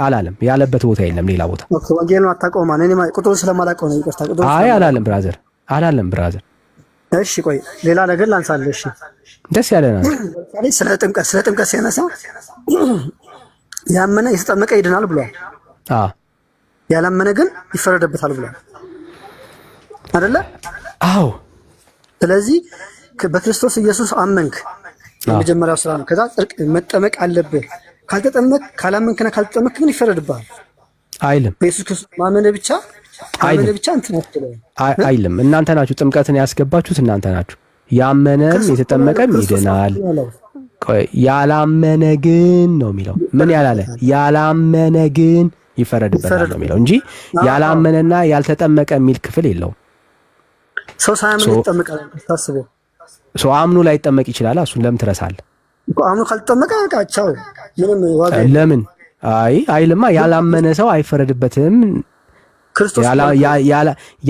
አላለም። ያለበት ቦታ የለም። ሌላ ቦታ ወንጌሉን አታውቀውም። ቁጥሩን ስለማላውቀው ነው። ይቅርታ። አላለም ብራዘር። እሺ ቆይ ሌላ ነገር ላንሳለህ። እሺ ደስ ያለና ስለ ጥምቀት ሲያነሳ ያመነ የተጠመቀ ይድናል ብሏል። ያላመነ ግን ይፈረድበታል ብሏል አይደለ? አዎ። ስለዚህ በክርስቶስ ኢየሱስ አመንክ፣ የመጀመሪያው ስራ ነው። ከዛ ጽድቅ መጠመቅ አለብህ። ካላመንክና ካልተጠመቅክ ግን ይፈረድብሃል አይልም። በኢየሱስ ክርስቶስ ማመን ብቻ እንትን አይልም። እናንተ ናችሁ ጥምቀትን ያስገባችሁት፣ እናንተ ናችሁ። ያመነም የተጠመቀም ይድናል። ያላመነ ግን ነው የሚለው። ምን ያላለ? ያላመነ ግን ይፈረድበታል ነው የሚለው እንጂ ያላመነና ያልተጠመቀ የሚል ክፍል የለውም። ሰው ሳያምን ይጠመቃል። ታስቦ ሰው አምኑ ላይ ይጠመቅ ይችላል። እሱን ለምን ትረሳለህ? አምኑ ካልተጠመቀ አቃቻው ምንም ዋጋ ለምን አይልማ። ያላመነ ሰው አይፈረድበትም።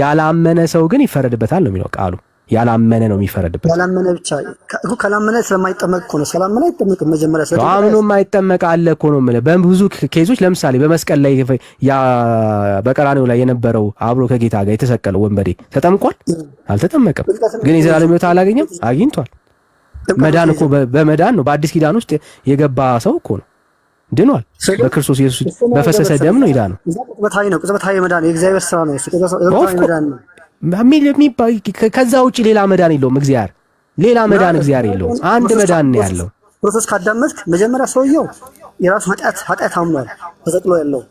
ያላመነ ሰው ግን ይፈረድበታል ነው የሚለው ቃሉ። ያላመነ ነው የሚፈረድበት። ያላመነ ብቻ እኮ ካላመነ ስለማይጠመቅ እኮ ነው። ሰላመነ አይጠመቅም። መጀመሪያ አምኖ የማይጠመቅ አለ እኮ ነው የምልህ። በብዙ ኬዞች ለምሳሌ በመስቀል ላይ በቀራንዮ ላይ የነበረው አብሮ ከጌታ ጋር የተሰቀለው ወንበዴ ተጠምቋል? አልተጠመቀም። ግን የዘላለም ሕይወት አላገኘም? አግኝቷል። መዳን እኮ በመዳን ነው። በአዲስ ኪዳን ውስጥ የገባ ሰው እኮ ነው ድኗል። በክርስቶስ ኢየሱስ በፈሰሰ ደም ነው ይዳነው። ቅጽበታዊ መዳን የእግዚአብሔር ስራ ነው። ቅጽበታዊ መዳን ነው። ከዛ ውጪ ሌላ መዳን የለውም። እግዚአብሔር ሌላ መዳን እግዚአብሔር የለውም። አንድ መዳን ነው ያለው። ፕሮሰስ ካዳመጥክ መጀመሪያ ሰውየው የራሱ ኃጢአት አምኗል። ተሰቅሎ ያለው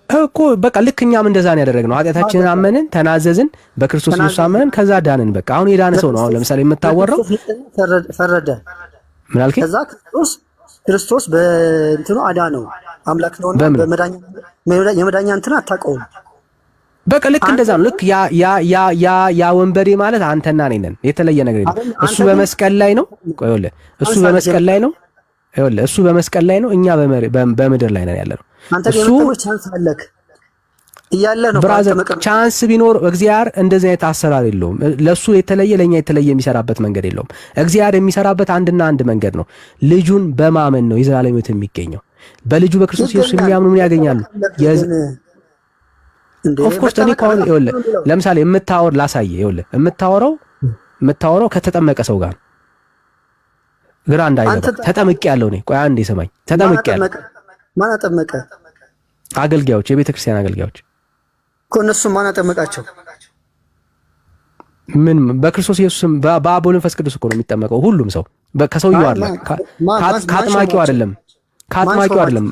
እኮ በቃ ልክ እኛም እንደዛ ነው ያደረግነው። ኃጢአታችንን አመንን፣ ተናዘዝን፣ በክርስቶስ ኢየሱስ አመንን፣ ከዛ ዳንን። በቃ አሁን የዳነ ሰው ነው። አሁን ለምሳሌ የምታወራው ፈረደ። ምን አልከኝ? ከዛ ክርስቶስ በእንትኑ አዳነው። አምላክ ነውና የመዳኛ እንትን አታውቀውም። በቃ ልክ እንደዛ ነው። ልክ ያ ወንበዴ ማለት አንተና እኔ ነን። የተለየ ነገር የለም። እሱ በመስቀል ላይ ነው። ቆይለ እሱ በመስቀል ላይ ነው። ይኸውልህ እሱ በመስቀል ላይ ነው። እኛ በምድር ላይ ነን ያለነው። እሱ ቻንስ አለክ እያለ ነው። ብራዘር ቻንስ ቢኖር እግዚአብሔር እንደዚህ አይነት አሰራር የለውም። ለሱ የተለየ ለኛ የተለየ የሚሰራበት መንገድ የለውም። እግዚአብሔር የሚሰራበት አንድና አንድ መንገድ ነው። ልጁን በማመን ነው የዘላለም ሕይወት የሚገኘው። በልጁ በክርስቶስ ኢየሱስ የሚያምኑ ምን ያገኛሉ? ኦፍ ኮርስ እኔ ካሁን ይኸውልህ ለምሳሌ የምታወራው ከተጠመቀ ሰው ጋር ግራ እንዳይገባ። ተጠምቄ ያለው እኔ ቆይ አንዴ ስማኝ። ተጠምቄ ያለው ማን አጠመቀ? አገልጋዮች፣ የቤተ ክርስቲያን አገልጋዮች እኮ እነሱ ማን አጠመቃቸው? ምን በክርስቶስ ኢየሱስም በአብ ወልድ መንፈስ ቅዱስ እኮ ነው የሚጠመቀው ሁሉም ሰው። ከሰውየው አይደለም፣ ከአጥማቂው አይደለም።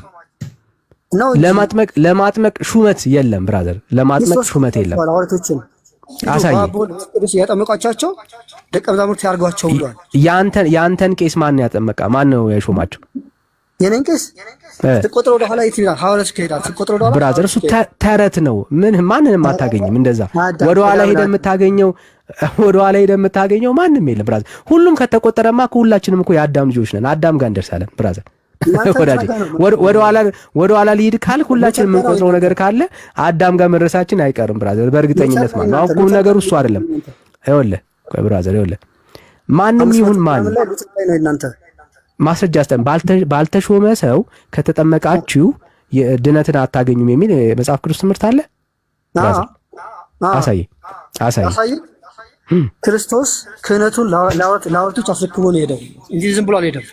ለማጥመቅ ሹመት የለም ብራዘር፣ ለማጥመቅ ሹመት የለም። አሳይ ያጠመቋቸው ደቀ መዛሙርት ያርጓቸው ብሏል። ያንተን ቄስ ማን ያጠመቃ? ማን ነው ያሾማቸው? የኔን ቄስ ትቆጥረው ወደ ኋላ ይትላል። ሐዋርያት ከሄዳል ትቆጥረው ወደ ኋላ ብራዘር፣ እሱ ተረት ነው። ማንንም አታገኝም። እንደዛ ወደ ኋላ ሄደ የምታገኘው ማንም የለም ብራዘር። ሁሉም ከተቆጠረማ ሁላችንም እኮ የአዳም ልጆች ነን። አዳም ጋር እንደርሳለን ብራዘር። ወደ ኋላ ሊሄድ ካልክ ሁላችንም የምንቆጥረው ነገር ካለ አዳም ጋር መድረሳችን አይቀርም ብራዘር፣ በእርግጠኝነት ማለት ነው። አሁን ነገሩ እሱ አይደለም። ይኸውልህ ቆይ ብራዘር፣ ይኸውልህ ማንም ይሁን ማን ማስረጃ አስተን ባልተሾመ ሰው ከተጠመቃችሁ ድነትን አታገኙም የሚል መጽሐፍ ቅዱስ ትምህርት አለ ብራዘር። አሳይ ክርስቶስ ክህነቱን ለሐዋርያቶች አስረክቦ ነው ሄደው እንጂ ዝም ብሎ አልሄደም።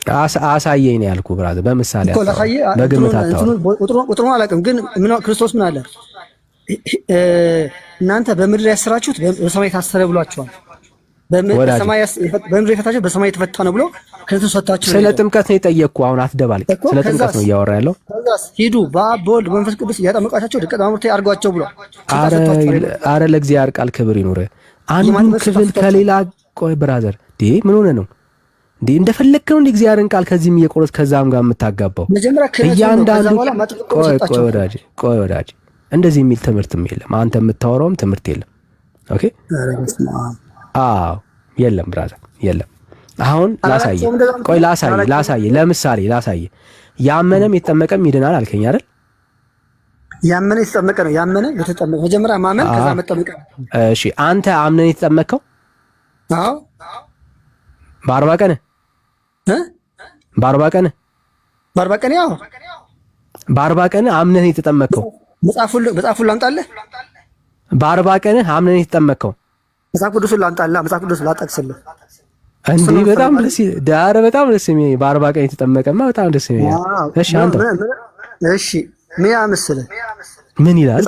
አሳየኝ ነው ያልኩህ ብራዘር። በምሳሌ በግምት ቁጥሩን አላውቅም፣ ግን ክርስቶስ ምን አለ? እናንተ በምድር ያሰራችሁት በሰማይ ታሰረ ብሏቸዋል። በምድር የፈታችሁት በሰማይ የተፈታ ነው ብሎ ክህነቱን ሰጥቷቸው። ስለ ጥምቀት ነው የጠየቅኩህ። አሁን አትደባልቅ። ስለ ጥምቀት ነው እያወራ ያለው። ሂዱ በአብ በወልድ በመንፈስ ቅዱስ እያጠመቃቸው ደቀ መዛሙርቴ አድርጓቸው ብሎ። አረ ለእግዚአብሔር ቃል ክብር ይኑር። አንዱን ክፍል ከሌላ ቆይ ብራዘር ምን ሆነ ነው እንዴ? እንደፈለክ ነው እንዴ እግዚአብሔርን ቃል ከዚህም እየቆረጥ ከዛም ጋር የምታጋባው? እያንዳንዱ ቆይ ወዳጅ እንደዚህ የሚል ትምህርትም የለም። አንተ የምታወራውም ትምህርት የለም። ኦኬ የለም ብራዘር የለም። አሁን ላሳይ። ለምሳሌ ያመነም የተጠመቀም ይድናል አልከኝ አይደል? ያመነ የተጠመቀ ነው። ያመነ የተጠመቀ መጀመሪያ ማመን ከዛ መጠመቅ። እሺ አንተ አምነን የተጠመቀው? አዎ በ40 ቀን በ40 ቀን በ40 ቀን ያው በ40 ቀን አምነን የተጠመቀው መጽሐፉን ላምጣልህ። በ40 ቀን አምነን የተጠመቀው መጽሐፍ ቅዱስን ላምጣልህ። መጽሐፍ ቅዱስ ላጠቅስልህ እንዴ? በጣም ደስ ዳር በጣም ደስ የሚል በ40 ቀን የተጠመቀማ በጣም ደስ የሚል። እሺ አንተ እሺ ምን ያመስልህ? ምን ይላል?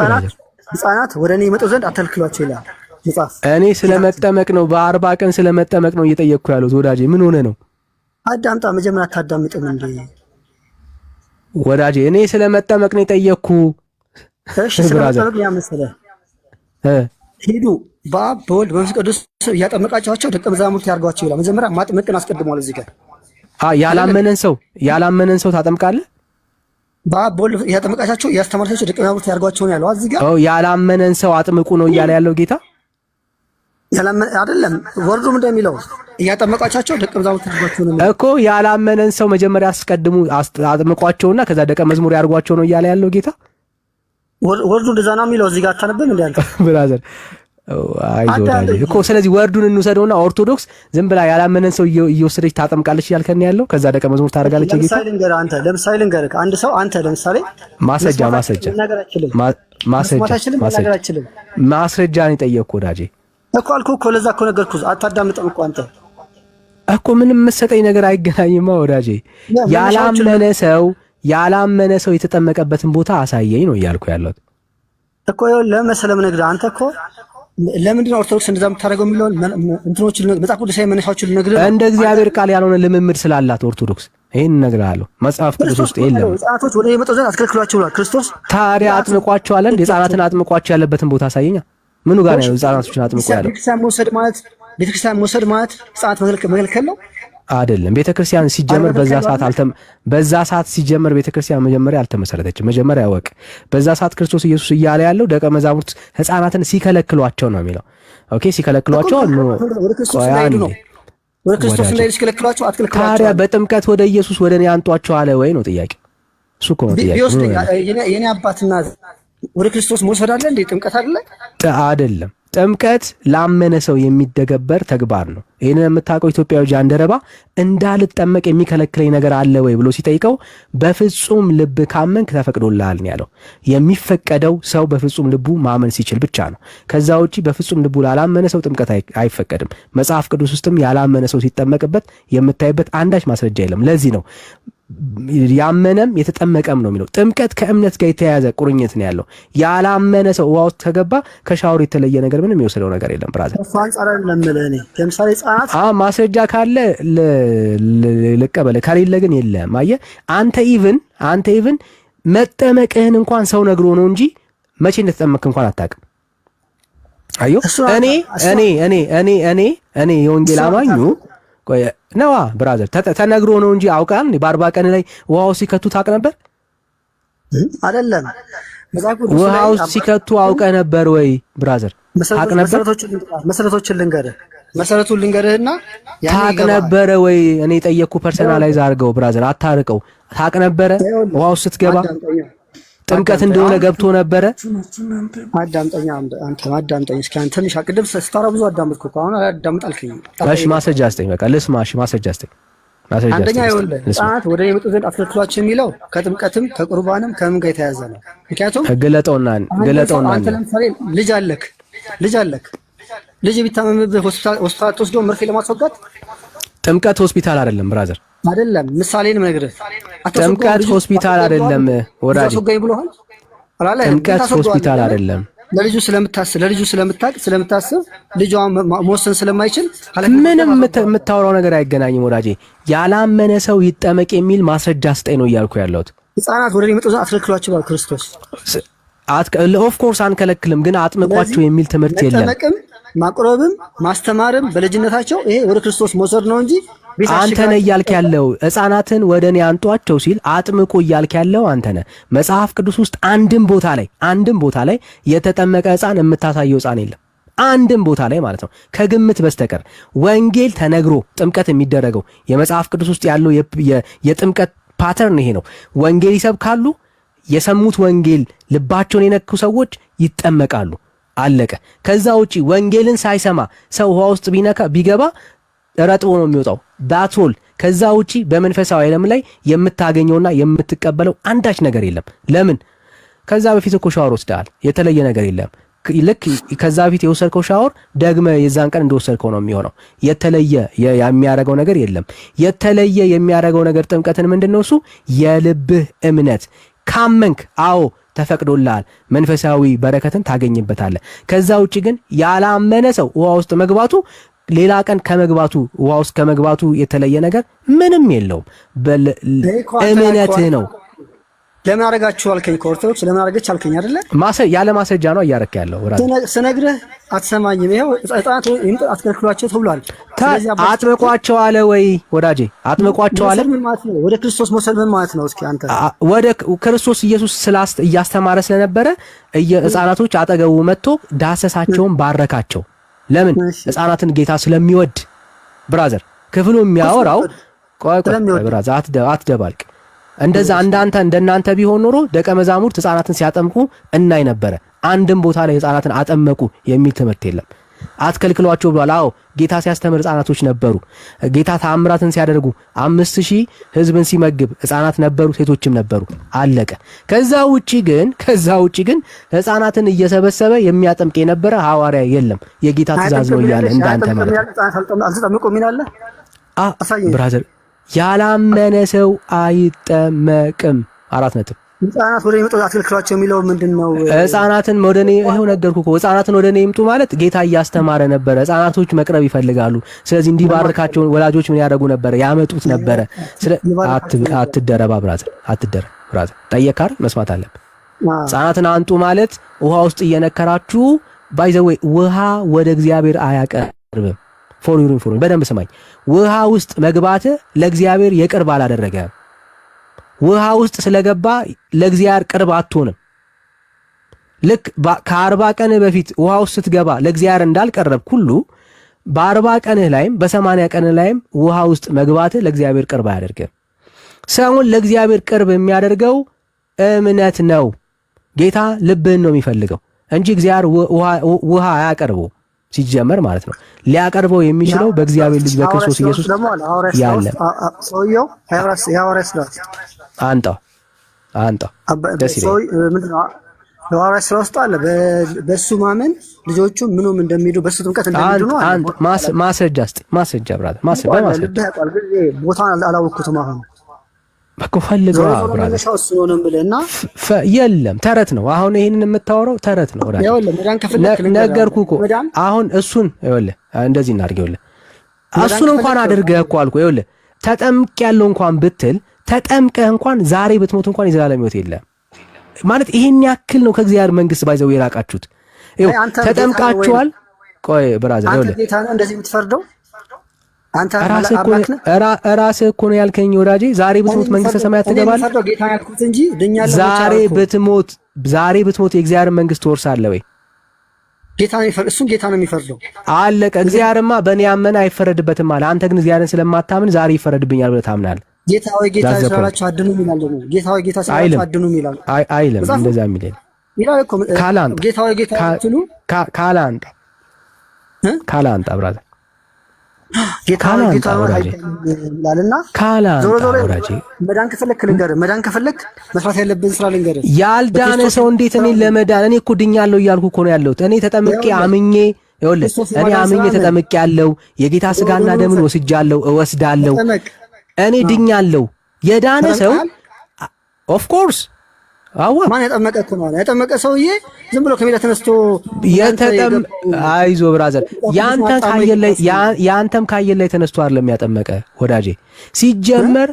ሕፃናት ወደ እኔ ይመጡ ዘንድ አትከልክሏቸው ይላል መጽሐፍ። እኔ ስለመጠመቅ ነው በ40 ቀን ስለመጠመቅ ነው እየጠየቅኩ ያሉት ወዳጄ። ምን ሆነ ነው? አዳምጣ። መጀመሪያ አታዳምጥም እንዴ ወዳጄ? እኔ ስለመጠመቅ ነው የጠየቅኩ። እሺ ስለመጠመቅ ነው ያመስልህ? ሂዱ በአብ በወልድ በመንፈስ ቅዱስ እያጠመቃቸዋቸው ደቀ መዛሙርት ያርጓቸው ይላል። መጀመሪያ ማጥመቅን አስቀድሟል እዚህ ጋር። ያላመነን ሰው ታጠምቃለህ? በአብ በወልድ እያጠመቃቸው እያስተማራቸው ደቀ መዛሙርት ያርጓቸው ነው ያለው እዚህ ጋር። ያላመነን ሰው አጥምቁ ነው እያለ ያለው ጌታ አይደለም። ወርዱም እንደሚለው እያጠመቃቸው ደቀ መዛሙርት ያርጓቸው ነው እኮ። ያላመነን ሰው መጀመሪያ አስቀድሙ አጥምቋቸውና ከዛ ደቀ መዝሙር ያርጓቸው ነው እያለ ያለው ጌታ። ወርዱ እንደዛ ነው የሚለው እዚህ ጋር አታነብም እንዴ አንተ ብራዘር? አይዞህ እኮ። ስለዚህ ወርዱን እንውሰደውና ኦርቶዶክስ ዝም ብላ ያላመነን ሰው እየወሰደች ታጠምቃለች እያልከን ያለው ከዛ ደቀ መዝሙር ታደርጋለች ጌታ። ለምሳሌ ልንገርህ፣ አንድ ሰው አንተ ለምሳሌ ማስረጃ ነው የጠየቅኩህ ወዳጄ እኮ አልኩህ እኮ። ለዛ እኮ ነገርኩህ። አታዳምጥም እኮ አንተ እኮ። ምንም የምትሰጠኝ ነገር አይገናኝማ ወዳጄ። ያላመነ ሰው የተጠመቀበትን ቦታ አሳየኝ ነው እያልኩ ያለሁት እኮ። ለመሰለም ነግረህ አንተ እኮ ለምንድን ነው ኦርቶዶክስ እንደዛ የምታደርገው የሚለውን እንትኖችን መጽሐፍ ቅዱሳዊ መነሻዎችን ልነግርህ ነው። እንደ እግዚአብሔር ቃል ያልሆነ ልምምድ ስላላት ኦርቶዶክስ ይሄን እነግርሃለሁ። መጽሐፍ ቅዱስ ውስጥ የለም። ሕፃናቶች ወደ የመጡ ዘንድ አትከልክሏቸው ብሏል ክርስቶስ። ታዲያ አጥምቋቸው አለ። ሕፃናትን አጥምቋቸው ያለበትን ቦታ አሳየኛ። ምኑ ጋር ነው ሕፃናቶችን አጥምቆ ያለው? ቤተክርስቲያን መውሰድ ማለት ሕፃናት መከልከል ነው አይደለም። ቤተክርስቲያን ሲጀመር በዛ ሰዓት ሲጀመር ቤተክርስቲያን መጀመሪያ አልተመሰረተችም። መጀመሪያ ያወቅ በዛ ሰዓት ክርስቶስ ኢየሱስ እያለ ያለው ደቀ መዛሙርት ሕፃናትን ሲከለክሏቸው ነው የሚለው። ኦኬ ሲከለክሏቸው ነው ወደ ክርስቶስ እንዳይሄዱ ሲከለክሏቸው አትከልክሏቸው። ታዲያ በጥምቀት ወደ ኢየሱስ ወደ እኔ አንጧቸው አለ ወይ ነው ጥያቄ። እሱ እኮ ነው ጥያቄ። የኔ አባትና ወደ ክርስቶስ መውሰድ አለ እንዴ? ጥምቀት አይደለም። ጥምቀት ላመነ ሰው የሚደገበር ተግባር ነው። ይህንን የምታውቀው ኢትዮጵያዊ ጃንደረባ እንዳልጠመቅ የሚከለክለኝ ነገር አለ ወይ ብሎ ሲጠይቀው በፍጹም ልብ ካመንክ ተፈቅዶልሃል ነው ያለው። የሚፈቀደው ሰው በፍጹም ልቡ ማመን ሲችል ብቻ ነው። ከዛ ውጪ በፍጹም ልቡ ላላመነ ሰው ጥምቀት አይፈቀድም። መጽሐፍ ቅዱስ ውስጥም ያላመነ ሰው ሲጠመቅበት የምታይበት አንዳች ማስረጃ የለም። ለዚህ ነው ያመነም የተጠመቀም ነው የሚለው። ጥምቀት ከእምነት ጋር የተያያዘ ቁርኝት ነው ያለው። ያላመነ ሰው ውሃ ውስጥ ከገባ ከሻወር የተለየ ነገር ምንም የሚወስደው ነገር የለም። ብራዘር ለምሳሌ ሕፃናት ማስረጃ ካለ ልቀበል፣ ከሌለ ግን የለም። አየህ አንተ ኢቭን መጠመቅህን እንኳን ሰው ነግሮ ነው እንጂ መቼ እንደተጠመቅህ እንኳን አታውቅም። አዮ እኔ የወንጌል አማኙ ነዋ ብራዘር ተነግሮ ነው እንጂ አውቃል። በ40 ቀን ላይ ውሃው ሲከቱ ታውቅ ነበር አይደለም? ውሃው ሲከቱ አውቀ ነበር ወይ ብራዘር? ታውቅ ነበር? መሰረቱን ልንገርህና ታውቅ ነበረ ወይ? እኔ የጠየቅኩ ፐርሰናላይዝ አድርገው ብራዘር፣ አታርቀው። ታውቅ ነበረ ውሃው ስትገባ ጥምቀት እንደሆነ ገብቶ ነበረ? አዳምጠኛ እስኪ አንተ ትንሽ አቅድም ስታወራ ብዙ አዳምጥኩ እኮ አሁን አዳምጥ አልከኝ። እሺ ማስረጃ አስጠኝ፣ በቃ ልስማ። እሺ ማስረጃ አስጠኝ። አንደኛ ይኸውልህ ሕፃናት ወደ የመጡ ዘንድ አትከልክሏቸው የሚለው ከጥምቀትም ከቁርባንም ከምን ጋር የተያዘ ነው? ምክንያቱም ገለጠውና አንተ ለምሳሌ ልጅ አለክ ልጅ ቢታመምብህ ሆስፒታል ተወስዶ መርፌ ለማስወጋት ጥምቀት ሆስፒታል አይደለም ብራዘር፣ አይደለም። ምሳሌን ነግርህ ጥምቀት ሆስፒታል አይደለም ወራጅ፣ ጥምቀት ሆስፒታል አይደለም። ለልጁ ስለምታስብ ልጇ መወሰን ስለማይችል ምንም የምታወራው ነገር አይገናኝም ወዳጄ። ያላመነ ሰው ይጠመቅ የሚል ማስረጃ ስጠኝ ነው እያልኩ ያለሁት። ሕፃናት ወደ እኔ ይመጡ ዘንድ አትከልክሏቸው ብሏል ክርስቶስ። ኦፍ ኮርስ አንከለክልም፣ ግን አጥምቋቸው የሚል ትምህርት የለም። ማቅረብም ማስተማርም በልጅነታቸው ይሄ ወደ ክርስቶስ መውሰድ ነው እንጂ አንተ ነህ እያልክ ያለው። ሕፃናትን ወደ እኔ አንጧቸው ሲል አጥምቁ እያልክ ያለው አንተ ነህ። መጽሐፍ ቅዱስ ውስጥ አንድም ቦታ ላይ የተጠመቀ ሕፃን የምታሳየው ሕፃን የለም። አንድም ቦታ ላይ ማለት ነው፣ ከግምት በስተቀር። ወንጌል ተነግሮ ጥምቀት የሚደረገው የመጽሐፍ ቅዱስ ውስጥ ያለው የጥምቀት ፓተርን ይሄ ነው። ወንጌል ይሰብካሉ። የሰሙት ወንጌል ልባቸውን የነኩ ሰዎች ይጠመቃሉ። አለቀ። ከዛ ውጪ ወንጌልን ሳይሰማ ሰው ውሃ ውስጥ ቢገባ ረጥቦ ነው የሚወጣው። ዳትል ከዛ ውጪ በመንፈሳዊ ዓለም ላይ የምታገኘውና የምትቀበለው አንዳች ነገር የለም። ለምን? ከዛ በፊት እኮ ሻወር ወስደሃል። የተለየ ነገር የለም። ልክ ከዛ በፊት የወሰድከው ሻወር ደግመ የዛን ቀን እንደወሰድከው ነው የሚሆነው። የተለየ የሚያደርገው ነገር የለም። የተለየ የሚያደርገው ነገር ጥምቀትን ምንድነው? እሱ የልብህ እምነት ካመንክ፣ አዎ ተፈቅዶልሃል፣ መንፈሳዊ በረከትን ታገኝበታለህ። ከዛ ውጪ ግን ያላመነ ሰው ውሃ ውስጥ መግባቱ ሌላ ቀን ከመግባቱ ውሃ ውስጥ ከመግባቱ የተለየ ነገር ምንም የለውም። እምነትህ ነው። ለምን አደረጋችሁ አልከኝ? ከኦርቶዶክስ ለምን አደረገች አልከኝ አይደለ? ያለ ማስረጃ ነው እያረክ ያለው። ስነግርህ አትሰማኝም። ይኸው ሕፃናት አትከልክሏቸው ተብሏል። አጥምቋቸው አለ ወይ ወዳጄ? አጥምቋቸው አለ። ወደ ክርስቶስ መውሰድ ምን ማለት ነው? እስኪ አንተ ወደ ክርስቶስ ኢየሱስ እያስተማረ ስለነበረ ሕፃናቶች አጠገቡ መጥቶ ዳሰሳቸውን ባረካቸው። ለምን? ሕፃናትን ጌታ ስለሚወድ። ብራዘር ክፍሉ የሚያወራው ቆይ ብራዘር አትደባልቅ። እንደዛ እንደናንተ ቢሆን ኖሮ ደቀ መዛሙርት ሕፃናትን ሲያጠምቁ እናይ ነበረ። አንድም ቦታ ላይ ሕፃናትን አጠመቁ የሚል ትምህርት የለም። አትከልክሏቸው ብሏል። አዎ ጌታ ሲያስተምር ሕፃናቶች ነበሩ። ጌታ ተአምራትን ሲያደርጉ 5000 ሕዝብን ሲመግብ ሕፃናት ነበሩ፣ ሴቶችም ነበሩ። አለቀ። ከዛ ውጪ ግን ሕፃናትን እየሰበሰበ የሚያጠምቅ የነበረ ሐዋርያ የለም። የጌታ ትእዛዝ ነው እያለ እንዳንተ ማለት ነው። አልተጠመቁም ይላል። ብራዘር ያላመነ ሰው አይጠመቅም። 4 ነጥብ። ሕፃናት ወደ ይመጡ አትከልክሏቸው የሚለው ምንድነው? ሕፃናትን ወደኔ ይሄው ነገርኩ እኮ። ሕፃናትን ወደኔ ይምጡ ማለት ጌታ እያስተማረ ነበረ። ሕፃናቶች መቅረብ ይፈልጋሉ። ስለዚህ እንዲባርካቸው ወላጆች ምን ያደርጉ ነበረ? ያመጡት ነበረ። አትደረባ ብራዘር፣ አትደረባ ብራዘር። ጠየካር መስማት አለብህ። ሕፃናትን አንጡ ማለት ውሃ ውስጥ እየነከራችሁ ባይዘዌ ውሃ ወደ እግዚአብሔር አያቀርብም። ፎሪሩን በደንብ ስማኝ። ውሃ ውስጥ መግባት ለእግዚአብሔር የቅርብ አላደረገም። ውሃ ውስጥ ስለገባ ለእግዚአብሔር ቅርብ አትሆንም። ልክ ከ40 ቀንህ በፊት ውሃ ውስጥ ስትገባ ለእግዚአብሔር እንዳልቀረብ ሁሉ በ40 ቀንህ ላይም በ80 ቀንህ ላይም ውሃ ውስጥ መግባት ለእግዚአብሔር ቅርብ አያደርግም። ሰውን ለእግዚአብሔር ቅርብ የሚያደርገው እምነት ነው። ጌታ ልብህን ነው የሚፈልገው እንጂ እግዚአብሔር ውሃ አያቀርበው ሲጀመር ማለት ነው። ሊያቀርበው የሚችለው በእግዚአብሔር ልጅ በክርስቶስ ኢየሱስ ያለ ሰውየው የሐዋርያት ሥራ አንተ ደስ ይላል። ምንድነው የሐዋርያት ሥራ ውስጥ አለ። በሱ ማመን ልጆቹ ምኑም እንደሚሄዱ በሱ ጥምቀት እንደሚሄዱ ነው። አንተ ማስረጃ ብራዘር፣ ማስረጃ ቦታውን አላወቅኩትም። አሁን በቃ ፈልገው ብራዘር የለም ተረት ነው። አሁን ይሄንን የምታወራው ተረት ነው። ነገርኩህ እኮ አሁን እሱን ይኸውልህ እንደዚህ እናድርገው። እሱን እንኳን አድርገህ እኮ አልኩህ። ይኸውልህ ተጠምቅ ያለው እንኳን ብትል ተጠምቀህ እንኳን ዛሬ ብትሞት እንኳን የዘላለም ሕይወት የለም ማለት ይሄን ያክል ነው ከእግዚአብሔር መንግስት ባይዘው የራቃችሁት። ይኸው ተጠምቃችኋል። ቆይ ብራዘር ይኸውልህ ጌታ ነው እንደዚህ የምትፈርደው አንተ ራስህ እኮ ነው ያልከኝ ወዳጄ። ዛሬ ብትሞት መንግስተ ሰማያት ትገባለህ። ዛሬ ብትሞት የእግዚአብሔር መንግስት ትወርሳለህ ወይ? ጌታ ነው የሚፈርደው። አለቀ። እግዚአብሔርማ በእኔ ያመነ አይፈረድበትም አለ። አንተ ግን እግዚአብሔርን ስለማታምን ዛሬ ይፈረድብኛል ብለህ ታምናለህ። ጌታ ወይ ጌታ ስላላችሁ አድኑ ይላል ነው። ጌታ ወይ ጌታ ስላላችሁ አድኑ ይላል አይልም። እንደዛ የሚል ይላል እኮ ጌታ ወይ ጌታ ትሉ ካላንጣ ብራዘር ጌታ ይላልና ዞሮ መዳን ከፈለክ መስራት ያለብን ስራ ልንገርህ። ያልዳነ ሰው እንዴት እኔ ለመዳን እኔ እኮ ድኛለሁ እያልኩ እኮ ነው ያለሁት። እኔ ተጠምቄ አምኜ ይኸውልህ እኔ አምኜ ተጠምቄ ያለው የጌታ ስጋና ደምን ወስጃለሁ እወስዳለሁ። እኔ ድኛለሁ። የዳነ ሰው ኦፍ ኮርስ ማን ያጠመቀ እኮ ነው ያጠመቀ ሰውዬ ዝም ብሎ ከሜዳ ተነስቶ አይዞ ብራዘር ያንተም ካየለ ላይ ተነስቶ አይደለም ያጠመቀ ወዳጄ ሲጀመር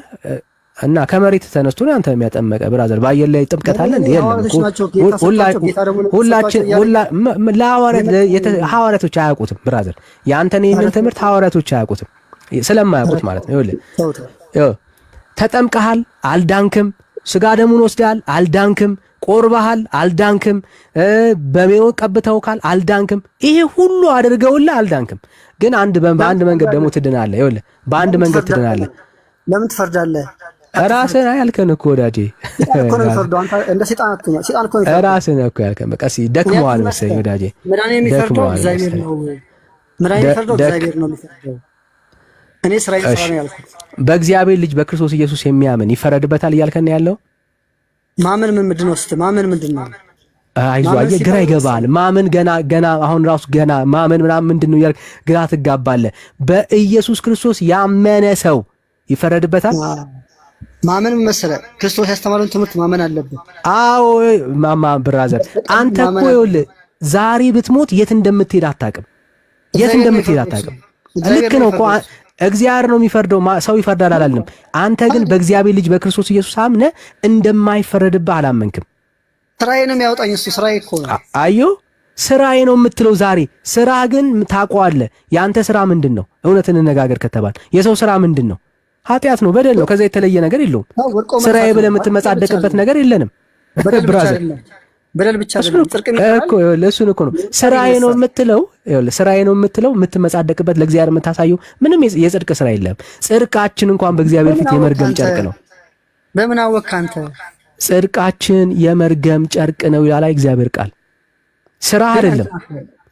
እና ከመሬት ተነስቶ ነው አንተ የሚያጠመቀ ብራዘር። ባየለ ላይ ጥምቀት አለ እንዴ? የለም። ሐዋርያቶች አያውቁትም ብራዘር። ያንተን ይሄንን ትምህርት ሐዋርያቶች አያውቁትም ስለማያውቁት ማለት ነው። ይኸውልህ ተጠምቀሃል አልዳንክም። ስጋ ደሙን ወስደሃል አልዳንክም። ቆርባሃል አልዳንክም። በሜሮን ቀብተውካል አልዳንክም። ይሄ ሁሉ አድርገውልህ አልዳንክም። ግን በአንድ መንገድ ደግሞ ትድናለህ። ይኸውልህ በአንድ መንገድ ትድናለህ። ለምን ትፈርዳለህ? ራስህን ያልከን እኮ ወዳጄ፣ እንደ ሰይጣን አትሁን። ሰይጣን እኮ ነው። ራስህን እኮ ያልከን። በቃ ደክሞሃል መሰለኝ ወዳጄ። መድኃኒት የሚፈርደው እግዚአብሔር ነው። መድኃኒት የሚፈርደው እግዚአብሔር ነው የሚፈርደው። እኔ ስራዬን ስራ ነው ያልኩት። በእግዚአብሔር ልጅ በክርስቶስ ኢየሱስ የሚያምን ይፈረድበታል እያልከን ያለው ማመን ምንድን ነው? እስቲ ማመን ምንድን ነው? አይዞህ፣ አየህ ግራ ይገባል። ማመን ገና አሁን ራሱ ገና ማመን ምናምን ምንድን ነው እያልክ ግራ ትጋባለህ። በኢየሱስ ክርስቶስ ያመነ ሰው ይፈረድበታል። ማመን መሰለህ ክርስቶስ ያስተማረውን ትምህርት ማመን አለብን። አዎ ማማ ብራዘር፣ አንተ እኮ ይኸውልህ ዛሬ ብትሞት የት እንደምትሄድ አታውቅም። የት እንደምትሄድ አታውቅም። ልክ ነው እኮ እግዚአብሔር ነው የሚፈርደው፣ ሰው ይፈርዳል አላልንም። አንተ ግን በእግዚአብሔር ልጅ በክርስቶስ ኢየሱስ አምነህ እንደማይፈረድብህ አላመንክም። ስራዬ ነው የሚያወጣኝ እሱ ስራዬ እኮ ነው። አዮ ስራዬ ነው የምትለው ዛሬ። ስራ ግን ታውቀዋለህ። የአንተ ስራ ምንድን ነው? እውነት እንነጋገር ከተባለ የሰው ስራ ምንድን ነው? ኃጢአት ነው፣ በደል ነው። ከዛ የተለየ ነገር የለውም። ስራዬ ብለህ የምትመጻደቅበት ነገር የለንም። ብራዘር በደል ብቻ አይደለም ጽድቅ እኮ ለእሱን እኮ ነው ስራዬ ነው የምትለው። ይኸውልህ ስራዬ ነው የምትለው የምትመጻደቅበት ለእግዚአብሔር የምታሳየው ምንም የጽድቅ ስራ የለም። ጽድቃችን እንኳን በእግዚአብሔር ፊት የመርገም ጨርቅ ነው። በምን አወቅህ አንተ? ጽድቃችን የመርገም ጨርቅ ነው ይላል እግዚአብሔር ቃል። ስራ አይደለም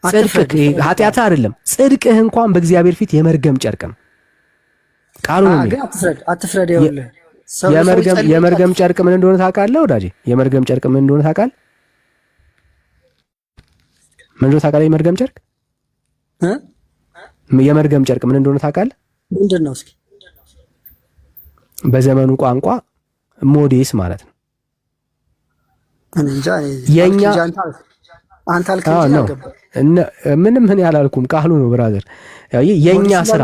ጽድቅ፣ ኃጢአት አይደለም። ጽድቅህ እንኳን በእግዚአብሔር ፊት የመርገም ጨርቅ ነው። ቃሉ ነው። አትፍረድ። ይኸውልህ የመርገም ጨርቅ ምን እንደሆነ ታውቃለህ ወዳጄ? የመርገም ጨርቅ ምን እንደሆነ ታውቃለህ? ምን እንደሆነ ታውቃለህ? የመርገም ጨርቅ የመርገም ጨርቅ ምን እንደሆነ ታውቃለህ? ምንድን ነው? እስኪ በዘመኑ ቋንቋ ሞዴስ ማለት ነው። እንጃ የኛ አንተ አልከኝ ምንም ምን ያላልኩም፣ ቃሉ ነው ብራዘር። የኛ ስራ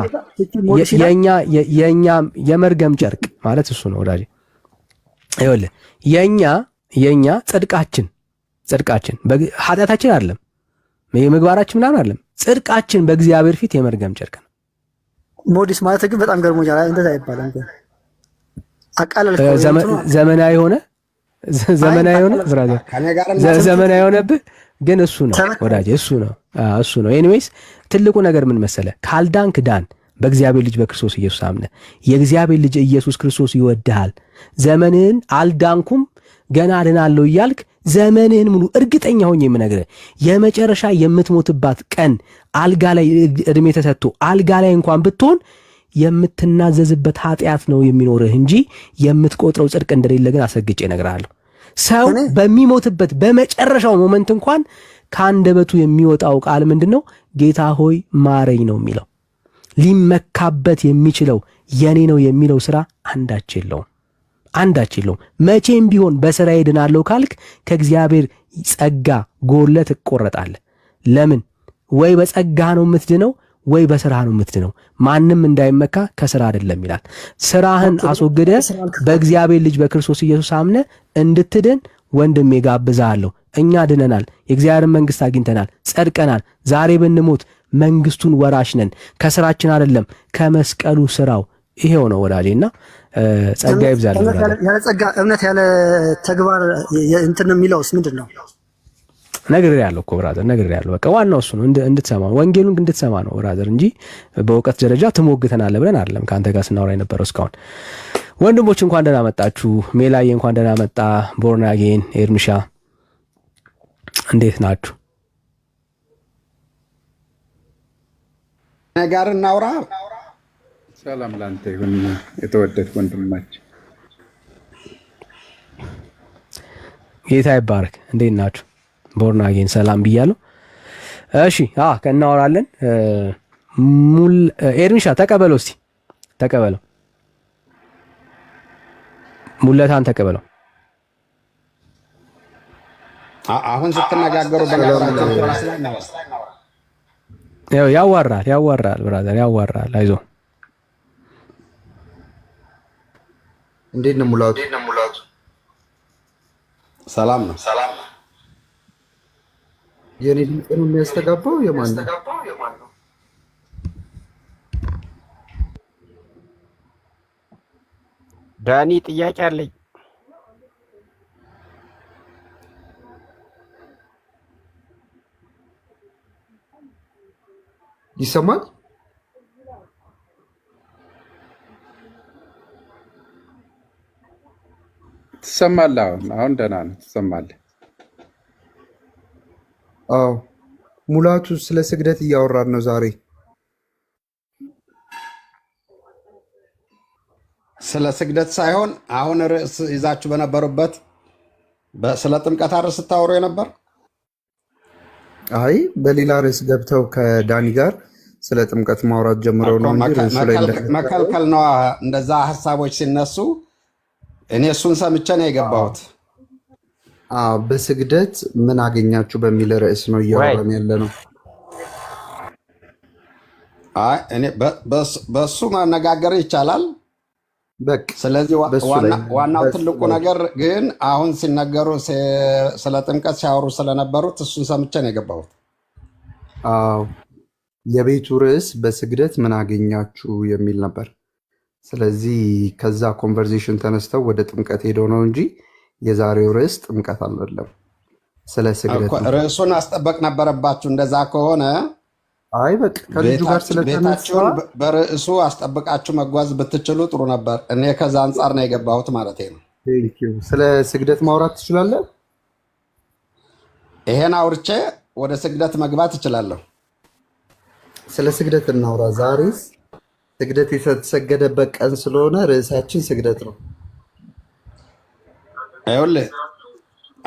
የኛ የመርገም ጨርቅ ማለት እሱ ነው ወዳጄ። ይኸውልህ የኛ ጽድቃችን ኃጢአታችን አይደለም፣ የምግባራችን ምናምን አይደለም። ጽድቃችን በእግዚአብሔር ፊት የመርገም ጨርቅ ነው። ሞዲስ ማለት ግን በጣም ገርሞኛል። እንደዛ አይባልም ግን አቃለል ዘመናዊ ሆነ ብራዘር፣ ዘመናዊ ሆነብህ ግን እሱ ነው ወዳጄ፣ እሱ ነው። ኤኒዌይስ ትልቁ ነገር ምን መሰለህ? ካልዳንክ ዳን። በእግዚአብሔር ልጅ በክርስቶስ ኢየሱስ አምነህ የእግዚአብሔር ልጅ ኢየሱስ ክርስቶስ ይወድሃል። ዘመንህን አልዳንኩም ገና አድናለሁ እያልክ ዘመንህን ሙሉ እርግጠኛ ሆኜ የምነግርህ የመጨረሻ የምትሞትባት ቀን አልጋ ላይ እድሜ ተሰጥቶ አልጋ ላይ እንኳን ብትሆን የምትናዘዝበት ኃጢአት ነው የሚኖርህ እንጂ የምትቆጥረው ጽድቅ እንደሌለ ግን አስረግጬ እነግርሃለሁ። ሰው በሚሞትበት በመጨረሻው ሞመንት እንኳን ከአንደበቱ የሚወጣው ቃል ምንድነው? ጌታ ሆይ ማረኝ ነው የሚለው። ሊመካበት የሚችለው የኔ ነው የሚለው ስራ አንዳች የለውም። መቼም ቢሆን በስራዬ ድናለሁ ካልክ ከእግዚአብሔር ጸጋ ጎለህ ትቆረጣለህ። ለምን? ወይ በጸጋ ነው የምትድነው ወይ በስራ ነው የምትድነው። ማንም እንዳይመካ ከስራ አይደለም ይላል። ስራህን አስወግደ በእግዚአብሔር ልጅ በክርስቶስ ኢየሱስ አምነ እንድትድን ወንድሜ ጋብዛለሁ። እኛ ድነናል፣ የእግዚአብሔርን መንግስት አግኝተናል፣ ጸድቀናል። ዛሬ ብንሞት መንግስቱን ወራሽ ነን። ከስራችን አይደለም ከመስቀሉ ስራው ይሄው ነው ወዳጄና ጸጋ ይብዛል። ያለ ጸጋ እምነት ያለ ተግባር እንትን የሚለውስ ምንድን ነው? ነግሬሃለሁ እኮ ብራዘር፣ ነግሬሃለሁ። በቃ ዋናው እሱ ነው፣ እንድትሰማ ወንጌሉን እንድትሰማ ነው ብራዘር፣ እንጂ በእውቀት ደረጃ ትሞግተናለህ ብለን አይደለም ከአንተ ጋር ስናወራ የነበረው እስካሁን። ወንድሞች እንኳን ደህና መጣችሁ። ሜላዬ እንኳን ደህና መጣ። ቦርን አጌን ኤርሚሻ እንዴት ናችሁ? ነገር እናውራ። ሰላም ላንተ ይሁን የተወደድክ ወንድማችን። ጌታ ይባረክ። እንዴት ናችሁ? ቦርን አጌን ሰላም ብያለሁ። እሺ ከእናወራለን። ኤርሚሻ ተቀበለው፣ እስቲ ተቀበለው፣ ሙለታን ተቀበለው። አሁን ስትነጋገሩ በነገራችን ያዋራል ብራዘር፣ ያዋራል። አይዞህ። እንዴት ነው ሙላቱ? ሰላም ነው። የኔ ድምፅ ነው የሚያስተጋባው? የማን ነው? ዳኒ ጥያቄ አለኝ። ይሰማል? ትሰማለህ? አሁን ደህና ነው፣ ትሰማለህ? አዎ ሙላቱ ስለ ስግደት እያወራን ነው ዛሬ። ስለ ስግደት ሳይሆን አሁን ርዕስ ይዛችሁ በነበሩበት ስለ ጥምቀት አርዕስት ስታወሩ የነበር። አይ በሌላ ርዕስ ገብተው ከዳኒ ጋር ስለ ጥምቀት ማውራት ጀምረው ነው እንጂ ርዕሱ ላይ መከልከል ነው። እንደዛ ሀሳቦች ሲነሱ እኔ እሱን ሰምቼ ነው የገባሁት። በስግደት ምን አገኛችሁ በሚል ርዕስ ነው እያወራን ያለ ነው። እኔ በሱ መነጋገር ይቻላል። ስለዚህ ዋናው ትልቁ ነገር ግን አሁን ሲነገሩ ስለ ጥምቀት ሲያወሩ ስለነበሩት እሱን ሰምቼ ነው የገባሁት። የቤቱ ርዕስ በስግደት ምን አገኛችሁ የሚል ነበር። ስለዚህ ከዛ ኮንቨርሴሽን ተነስተው ወደ ጥምቀት ሄደው ነው እንጂ የዛሬው ርዕስ ጥምቀት አልነበረም፣ ስለ ስግደት ነው። ርዕሱን አስጠበቅ ነበረባችሁ። እንደዛ ከሆነ አይ በቃ ከልጁ ጋር ቤታችሁን በርዕሱ አስጠብቃችሁ መጓዝ ብትችሉ ጥሩ ነበር። እኔ ከዛ አንጻር ነው የገባሁት ማለት ነው። ስለ ስግደት ማውራት ትችላለህ? ይሄን አውርቼ ወደ ስግደት መግባት እችላለሁ። ስለ ስግደት እናውራ። ዛሬ ስግደት የተሰገደበት ቀን ስለሆነ ርዕሳችን ስግደት ነው። ይኸውልህ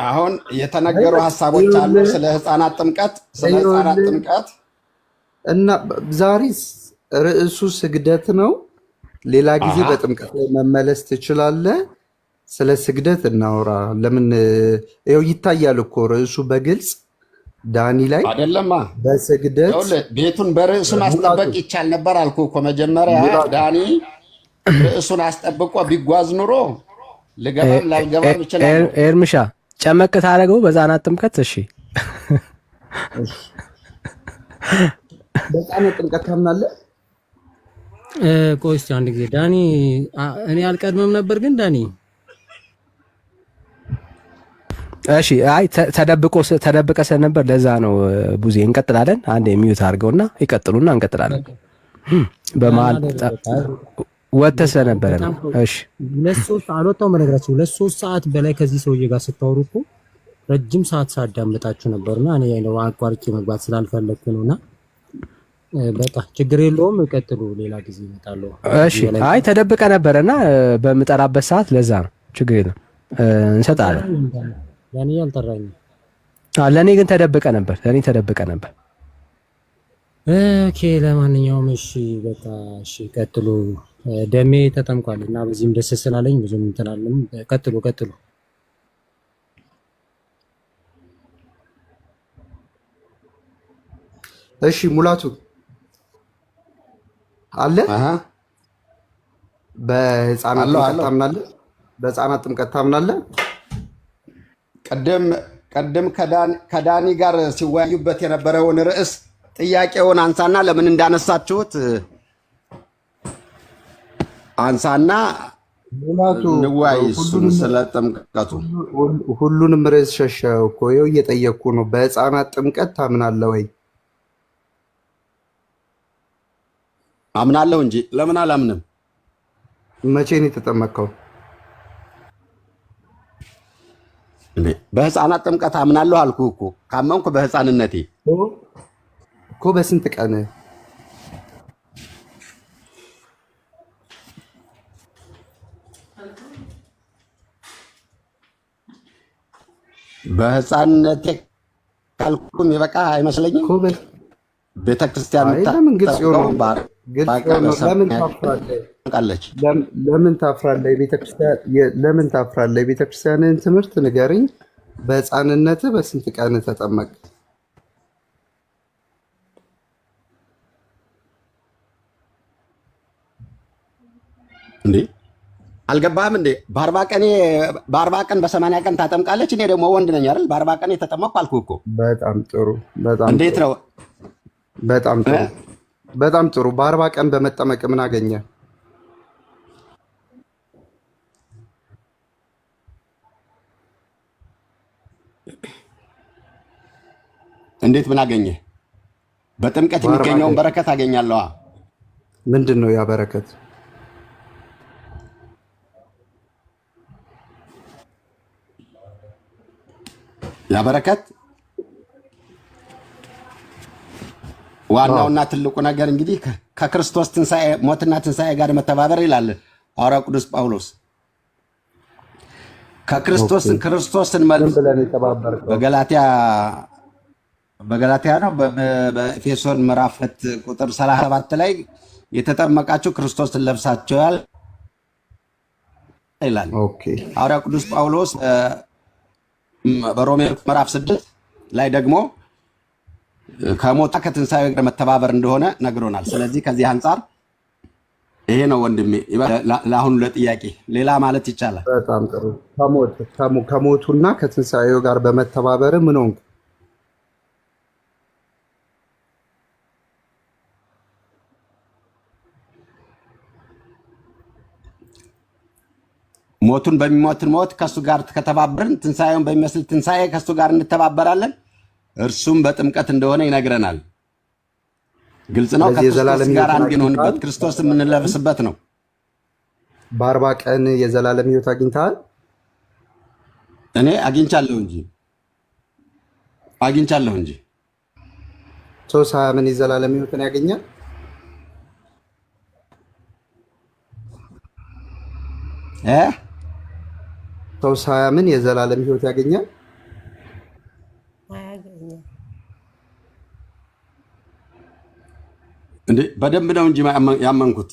አሁን የተነገሩ ሀሳቦች አሉ ስለ ህፃናት ጥምቀት እና ዛሬ ርዕሱ ስግደት ነው። ሌላ ጊዜ በጥምቀት ላይ መመለስ ትችላለህ። ስለ ስግደት እናውራ። ለምን ይኸው ይታያል እኮ ርዕሱ በግልጽ ዳኒ ላይ አይደለማ። በስግደት ቤቱን በርዕሱ ማስጠበቅ ይቻል ነበር አልኩ እኮ መጀመሪያ። ዳኒ ርዕሱን አስጠብቆ ቢጓዝ ኑሮ ልገባም ላልገባም ይችላል። ኤርምሻ ጨመቅ ታደርገው በህፃናት ጥምቀት። እሺ በህፃናት ጥምቀት ታምናለህ? ቆይ እስኪ አንድ ጊዜ ዳኒ፣ እኔ አልቀድመም ነበር ግን ዳኒ እሺ። አይ ተደብቀ ስለነበር ለዛ ነው። ቡዜ እንቀጥላለን። አንዴ ሚዩት አድርገውና ይቀጥሉና እንቀጥላለን። በመሀል ወጥተህ ስለነበረ ነው። እሺ 2-3 አልወጣሁም። በነገራችን 2-3 ሰዓት በላይ ከዚህ ሰውዬ ጋር ስታወሩ እኮ ረጅም ሰዓት ሳዳምጣችሁ ነበርና እኔ ነው አቋርጬ መግባት ስላልፈለኩ ነውና በቃ ችግር የለውም። ቀጥሉ፣ ሌላ ጊዜ እመጣለሁ። እሺ አይ ተደብቀ ነበርና በምጠራበት ሰዓት ለዛ ነው። ችግር የለም እንሰጣለን። ያኔ ያልጠራኝ ለኔ ግን ተደብቀ ነበር። ለኔ ተደብቀ ነበር። ኦኬ ለማንኛውም እሺ በቃ እሺ ቀጥሉ። ደሜ ተጠምቋል እና በዚህም ደስ ስላለኝ ብዙም እንትናለም። ቀጥሉ። እሺ ሙላቱ አለ በህፃናት ጥምቀት ታምናለህ? በህፃናት ጥምቀት ታምናለህ? ቀደም ከዳኒ ጋር ሲወያዩበት የነበረውን ርዕስ ጥያቄውን አንሳና ለምን እንዳነሳችሁት አንሳና ንዋይ። እሱን ስለ ጥምቀቱ ሁሉንም ርዕስ ሸሸው እኮ ይኸው እየጠየቅኩ ነው። በህፃናት ጥምቀት ታምናለህ ወይ? አምናለሁ እንጂ ለምን አላምንም? መቼ ነው የተጠመቀው? በህፃናት ጥምቀት አምናለሁ አልኩ እኮ። ካመንኩ በህፃንነቴ እኮ። በስንት ቀን? በህፃንነቴ ካልኩም ይበቃ አይመስለኝም። ቤተክርስቲያን ለምን ግልጽ ሆኖ ለምን ታፍራለህ? ለምን ታፍራለህ? የቤተክርስቲያንን ትምህርት ንገረኝ። በህፃንነትህ በስንት ቀን ተጠመቅ? እንዴ አልገባህም እንዴ? በአርባ ቀን በ80 ቀን ታጠምቃለች። እኔ ደግሞ ወንድ ነኝ አይደል? በ40 ቀን የተጠመቅኩ አልኩህ እኮ። በጣም ጥሩ። እንዴት ነው? በጣም ጥሩ። በ40 ቀን በመጠመቅ ምን አገኘ? እንዴት ምን አገኘ? በጥምቀት የሚገኘውን በረከት አገኛለሁ። ምንድን ነው ያ በረከት? ያ በረከት ዋናውና ትልቁ ነገር እንግዲህ ከክርስቶስ ትንሣኤ ሞትና ትንሣኤ ጋር መተባበር ይላል ሐዋርያው ቅዱስ ጳውሎስ። ክርስቶስን መልስ በገላትያ ነው በኤፌሶን ምዕራፍ 2 ቁጥር 37 ላይ የተጠመቃችሁ ክርስቶስን ለብሳችኋል ይላል ሐዋርያው ቅዱስ ጳውሎስ። በሮሜ ምዕራፍ 6 ላይ ደግሞ ከሞት ከትንሣኤ ጋር መተባበር እንደሆነ ነግሮናል። ስለዚህ ከዚህ አንጻር ይሄ ነው ወንድሜ። ለአሁኑ ለጥያቄ ሌላ ማለት ይቻላል። በጣም ጥሩ። ከሞቱና ከትንሣኤው ጋር በመተባበር ምን ሆንክ? ሞቱን በሚሞትን ሞት ከእሱ ጋር ከተባበርን ትንሣኤውን በሚመስል ትንሣኤ ከእሱ ጋር እንተባበራለን። እርሱም በጥምቀት እንደሆነ ይነግረናል። ግልጽ ነው። ከክርስቶስ ጋር አንድ የሆንበት ክርስቶስ የምንለብስበት ነው። በ40 ቀን የዘላለም ሕይወት አግኝተሃል? እኔ አግኝቻለሁ እንጂ ሰው ሳያምን የዘላለም ሕይወትን ያገኛል? ሰው ሳያምን የዘላለም ሕይወት ያገኛል? እንዴ በደንብ ነው እንጂ ያመንኩት።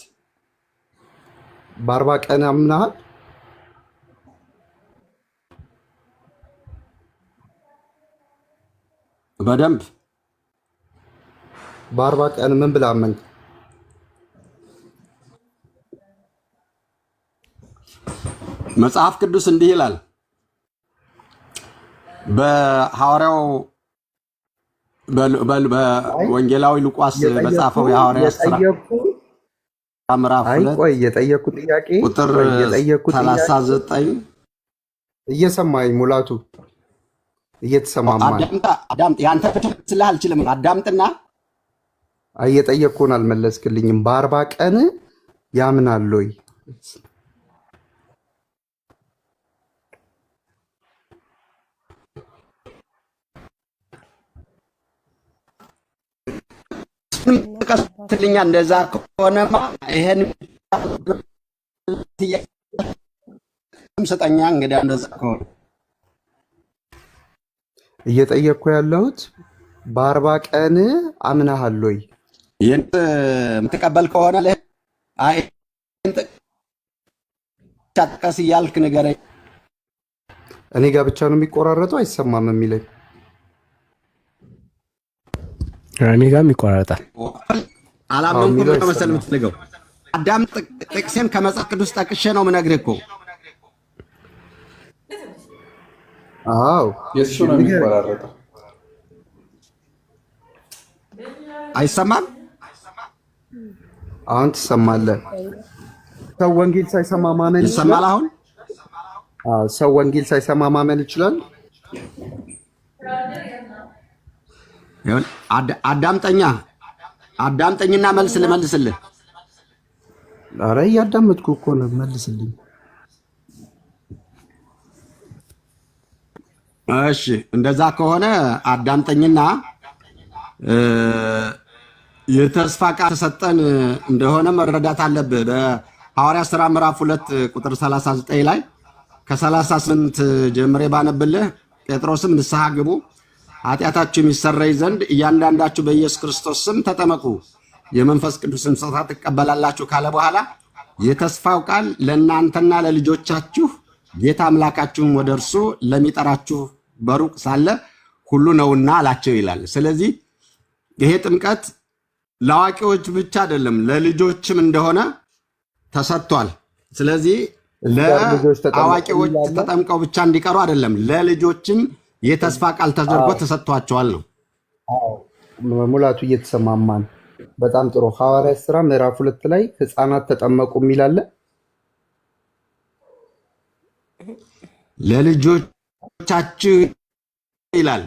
በ40 ቀን አምናሃል? በደንብ በ40 ቀን ምን ብለህ አመንክ? መጽሐፍ ቅዱስ እንዲህ ይላል በሐዋርያው በወንጌላዊ ሉቃስ በጻፈው የሐዋርያት ሥራ ምዕራፍ 2 ቁጥር 39 እየሰማኝ ሙላቱ እየተሰማማኝ አዳምጥ። ያንተ ፍትህ አልችልም። አዳምጥና እየጠየቅኩህን አልመለስክልኝም። በ40 ቀን ያምናል ወይ? ትልኛ እንደዛ ከሆነማ ይሄን ሰጠኛ። እንግዲህ እንደዛ ከሆነ እየጠየቅኩ ያለሁት በ40 ቀን አምናሃል ወይ? ይሄን የምትቀበል ከሆነ አይ ጫጥቀስ እያልክ ንገረኝ። እኔ ጋር ብቻ ነው የሚቆራረጠው አይሰማም የሚለኝ? እኔ ጋርም ይቆራረጣል። አላመንኩም ነው መሰል የምትፈልገው። አዳም ጥቅሴን ከመጽሐፍ ቅዱስ ጠቅሼ ነው የምነግርህ እኮ። አዎ የእሱ ነው የሚቆራረጠው። አይሰማም? አሁን ትሰማለህ። ሰው ወንጌል ሳይሰማ ማመን ይሰማል አሁን? ሰው ወንጌል ሳይሰማ ማመን ይችላል? አዳምጠኝና መልስ ልመልስልህ። ኧረ እያዳመጥኩ እኮ ነው፣ መልስልኝ። እሺ እንደዛ ከሆነ አዳምጠኝና የተስፋ ቃል ተሰጠን እንደሆነ መረዳት አለብህ። በሐዋርያት ሥራ ምዕራፍ 2 ቁጥር 39 ላይ ከ38 ጀምሬ ባነብልህ ጴጥሮስም ንስሐ ግቡ ኃጢአታችሁ የሚሰረይ ዘንድ እያንዳንዳችሁ በኢየሱስ ክርስቶስ ስም ተጠመቁ የመንፈስ ቅዱስን ስጦታ ትቀበላላችሁ ካለ በኋላ የተስፋው ቃል ለእናንተና ለልጆቻችሁ ጌታ አምላካችሁም ወደ እርሱ ለሚጠራችሁ በሩቅ ሳለ ሁሉ ነውና አላቸው ይላል። ስለዚህ ይሄ ጥምቀት ለአዋቂዎች ብቻ አይደለም ለልጆችም እንደሆነ ተሰጥቷል። ስለዚህ ለአዋቂዎች ተጠምቀው ብቻ እንዲቀሩ አይደለም፣ ለልጆችም የተስፋ ቃል ተደርጎ ተሰጥቷቸዋል ነው። ሙላቱ እየተሰማማን በጣም ጥሩ። ሐዋርያት ሥራ ምዕራፍ 2 ላይ ሕፃናት ተጠመቁ የሚል አለ። ለልጆቻችሁ ይላል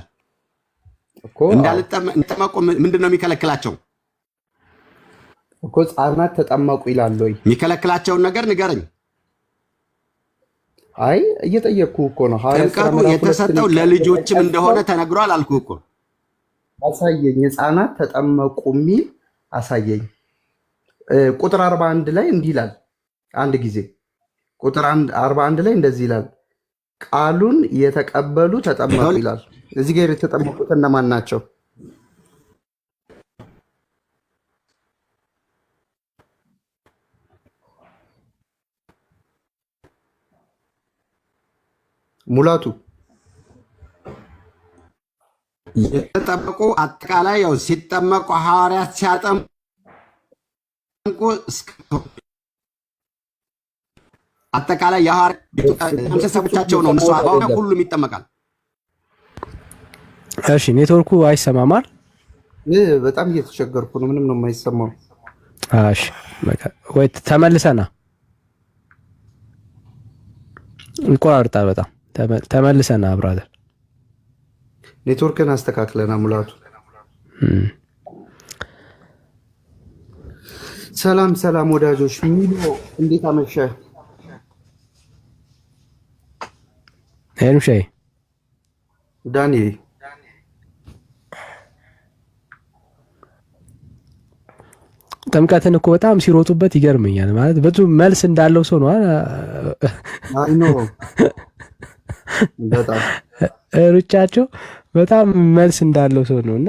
እኮ። እንዳልጠመቁ ምንድን ነው የሚከለክላቸው እኮ? ሕፃናት ተጠመቁ ይላል ወይ? የሚከለክላቸውን ነገር ንገረኝ። አይ እየጠየቅኩ እኮ ነው። ጥምቀቱ የተሰጠው ለልጆችም እንደሆነ ተነግሯል አልኩ እኮ። አሳየኝ። ሕፃናት ተጠመቁ የሚል አሳየኝ። ቁጥር 41 ላይ እንዲህ ይላል። አንድ ጊዜ ቁጥር 41 ላይ እንደዚህ ይላል፣ ቃሉን የተቀበሉ ተጠመቁ ይላል። እዚህ ጋር የተጠመቁት እነማን ናቸው? ሙላቱ የተጠመቁ አጠቃላይ ያው ሲጠመቁ ሐዋርያት ሲያጠምቁ አጠቃላይ የሐዋርያት ሰቦቻቸው ነው። እነሱ ሁሉም ይጠመቃል። እሺ ኔትወርኩ አይሰማማል። በጣም እየተቸገርኩ ነው። ምንም ነው የማይሰማው። እሺ በቃ ወይ ተመልሰና እንቆራርጣ በጣም ተመልሰና ብራዘር ኔትወርክን አስተካክለና ሙላቱ። ሰላም ሰላም ወዳጆች፣ ሚሎ እንዴት አመሸ? ሄምሼ ዳኒ ጥምቀትን እኮ በጣም ሲሮጡበት ይገርመኛል። ማለት ብዙ መልስ እንዳለው ሰው ነው። አይ ኖ በጣም ሩጫቸው በጣም መልስ እንዳለው ሰው ነውና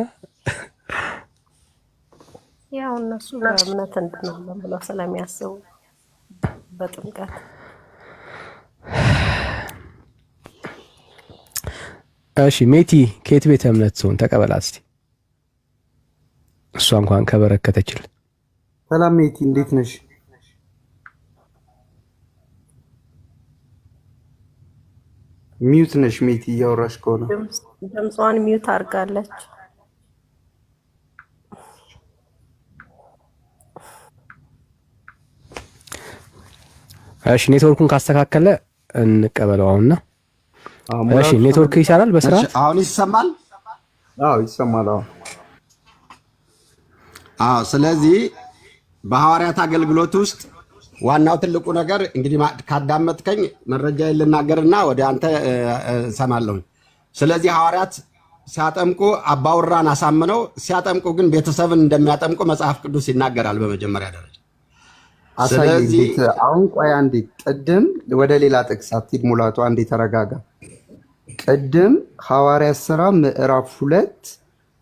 ያው እነሱ በእምነት እንድናለን ብለው ስለሚያስቡ በጥምቀት እሺ ሜቲ ከየት ቤተ እምነት ሰውን ተቀበላት እስቲ እሷ እንኳን ከበረከተችል። ሰላም ሜቲ እንዴት ነሽ? ሚዩት ነሽ ሜቲ፣ እያወራሽ ከሆነ ድምጿን ሚዩት አድርጋለች። እሺ ኔትወርኩን ካስተካከለ እንቀበለው አሁንና። እሺ ኔትወርክ ይሰራል በስርዓት አሁን ይሰማል? አዎ ይሰማል። አዎ ስለዚህ በሐዋርያት አገልግሎት ውስጥ ዋናው ትልቁ ነገር እንግዲህ ካዳመጥከኝ መረጃ ልናገርና ወደ አንተ እሰማለሁ። ስለዚህ ሐዋርያት ሲያጠምቁ አባውራን አሳምነው ሲያጠምቁ ግን ቤተሰብን እንደሚያጠምቁ መጽሐፍ ቅዱስ ይናገራል በመጀመሪያ ደረጃ። ስለዚህ አሁን ቆይ አንዴ፣ ቅድም ወደ ሌላ ጥቅስ አትሂድ ሙላቱ፣ አንዴ ተረጋጋ። ቅድም ሐዋርያት ሥራ ምዕራፍ 2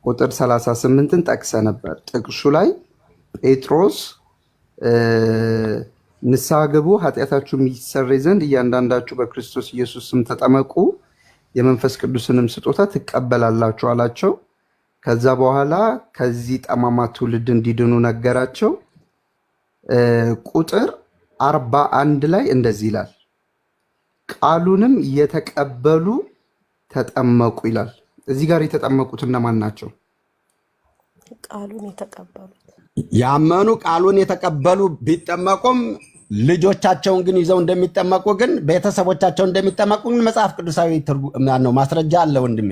ቁጥር 38ን ጠቅሰ ነበር። ጥቅሱ ላይ ጴጥሮስ ንስሐ ግቡ ኃጢአታችሁ የሚሰረይ ዘንድ እያንዳንዳችሁ በክርስቶስ ኢየሱስ ስም ተጠመቁ የመንፈስ ቅዱስንም ስጦታ ትቀበላላችሁ አላቸው። ከዛ በኋላ ከዚህ ጠማማ ትውልድ እንዲድኑ ነገራቸው። ቁጥር 41 ላይ እንደዚህ ይላል፣ ቃሉንም የተቀበሉ ተጠመቁ ይላል። እዚህ ጋር የተጠመቁት እነማን ናቸው? ቃሉን የተቀበሉት ያመኑ ቃሉን የተቀበሉ ቢጠመቁም ልጆቻቸውን ግን ይዘው እንደሚጠመቁ ግን ቤተሰቦቻቸው እንደሚጠመቁ መጽሐፍ ቅዱሳዊ ነው ማስረጃ አለ ወንድሜ።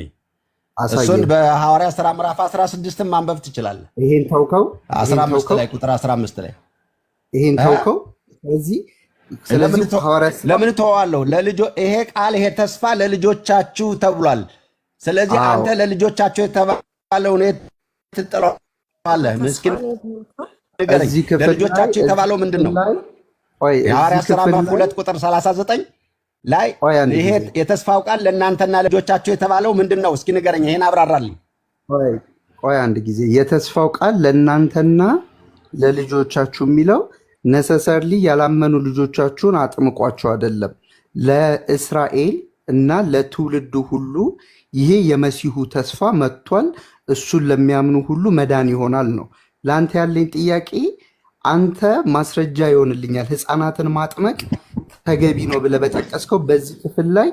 እሱን በሐዋርያት ሥራ ምዕራፍ 16 ማንበብ ትችላለህ። ይሄን ታውቀው 15 ላይ ቁጥር 15 ላይ ይሄን ታውቀው። ለምን ተዋዋለሁ? ይሄ ቃል ይሄ ተስፋ ለልጆቻችሁ ተብሏል። ስለዚህ አንተ ለልጆቻችሁ የተባለው ነው ትጥለዋለህ። ምስኪን ለልጆቻችሁ የተባለው ምንድን ነው? የሐዋርያት ሥራ ምዕራፍ 2 ቁጥር 39 ላይ ይሄ የተስፋው ቃል ለእናንተና ለልጆቻችሁ የተባለው ምንድን ነው? እስኪ ንገረኝ፣ ይሄን አብራራልኝ። ቆይ አንድ ጊዜ። የተስፋው ቃል ለእናንተና ለልጆቻችሁ የሚለው ነሰሰርሊ ያላመኑ ልጆቻችሁን አጥምቋቸው አይደለም። ለእስራኤል እና ለትውልዱ ሁሉ ይሄ የመሲሁ ተስፋ መጥቷል፣ እሱን ለሚያምኑ ሁሉ መዳን ይሆናል ነው። ለአንተ ያለኝ ጥያቄ፣ አንተ ማስረጃ ይሆንልኛል ህፃናትን ማጥመቅ ተገቢ ነው ብለህ በጠቀስከው በዚህ ክፍል ላይ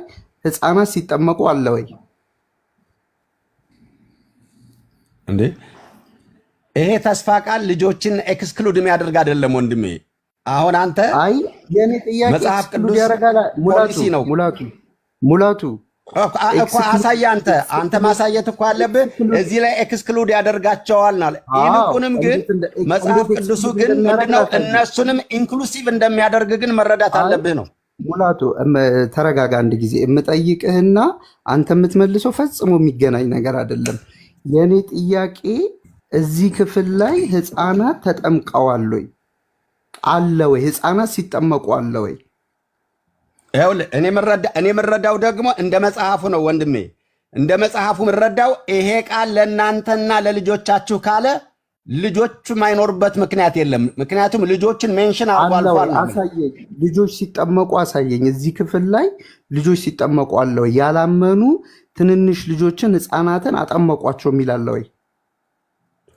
ህፃናት ሲጠመቁ አለ ወይ እንዴ? ይሄ ተስፋ ቃል ልጆችን ኤክስክሉድ የሚያደርግ አይደለም ወንድሜ። አሁን አንተ አይ የኔ ጥያቄ መጽሐፍ ቅዱስ ፖሊሲ ነው። ሙላቱ እኮ አሳየ። አንተ ማሳየት እኮ አለብህ። እዚህ ላይ ኤክስክሉድ ያደርጋቸዋል ናለ። ይልቁንም ግን መጽሐፍ ቅዱሱ ግን ምንድነው እነሱንም ኢንክሉሲቭ እንደሚያደርግ ግን መረዳት አለብህ ነው። ሙላቱ ተረጋጋ አንድ ጊዜ። የምጠይቅህና አንተ የምትመልሰው ፈጽሞ የሚገናኝ ነገር አይደለም። የእኔ ጥያቄ እዚህ ክፍል ላይ ህፃናት ተጠምቀዋል ወይ አለ ወይ? ህፃናት ሲጠመቁ አለ ወይ? እኔ የምረዳው ደግሞ እንደ መጽሐፉ ነው ወንድሜ፣ እንደ መጽሐፉ የምረዳው ይሄ ቃል ለእናንተና ለልጆቻችሁ ካለ ልጆቹ የማይኖሩበት ምክንያት የለም። ምክንያቱም ልጆችን ሜንሽን አልፏል። አሳየኝ፣ ልጆች ሲጠመቁ አሳየኝ። እዚህ ክፍል ላይ ልጆች ሲጠመቁ አለ ወይ? ያላመኑ ትንንሽ ልጆችን ህፃናትን አጠመቋቸው የሚል አለ ወይ?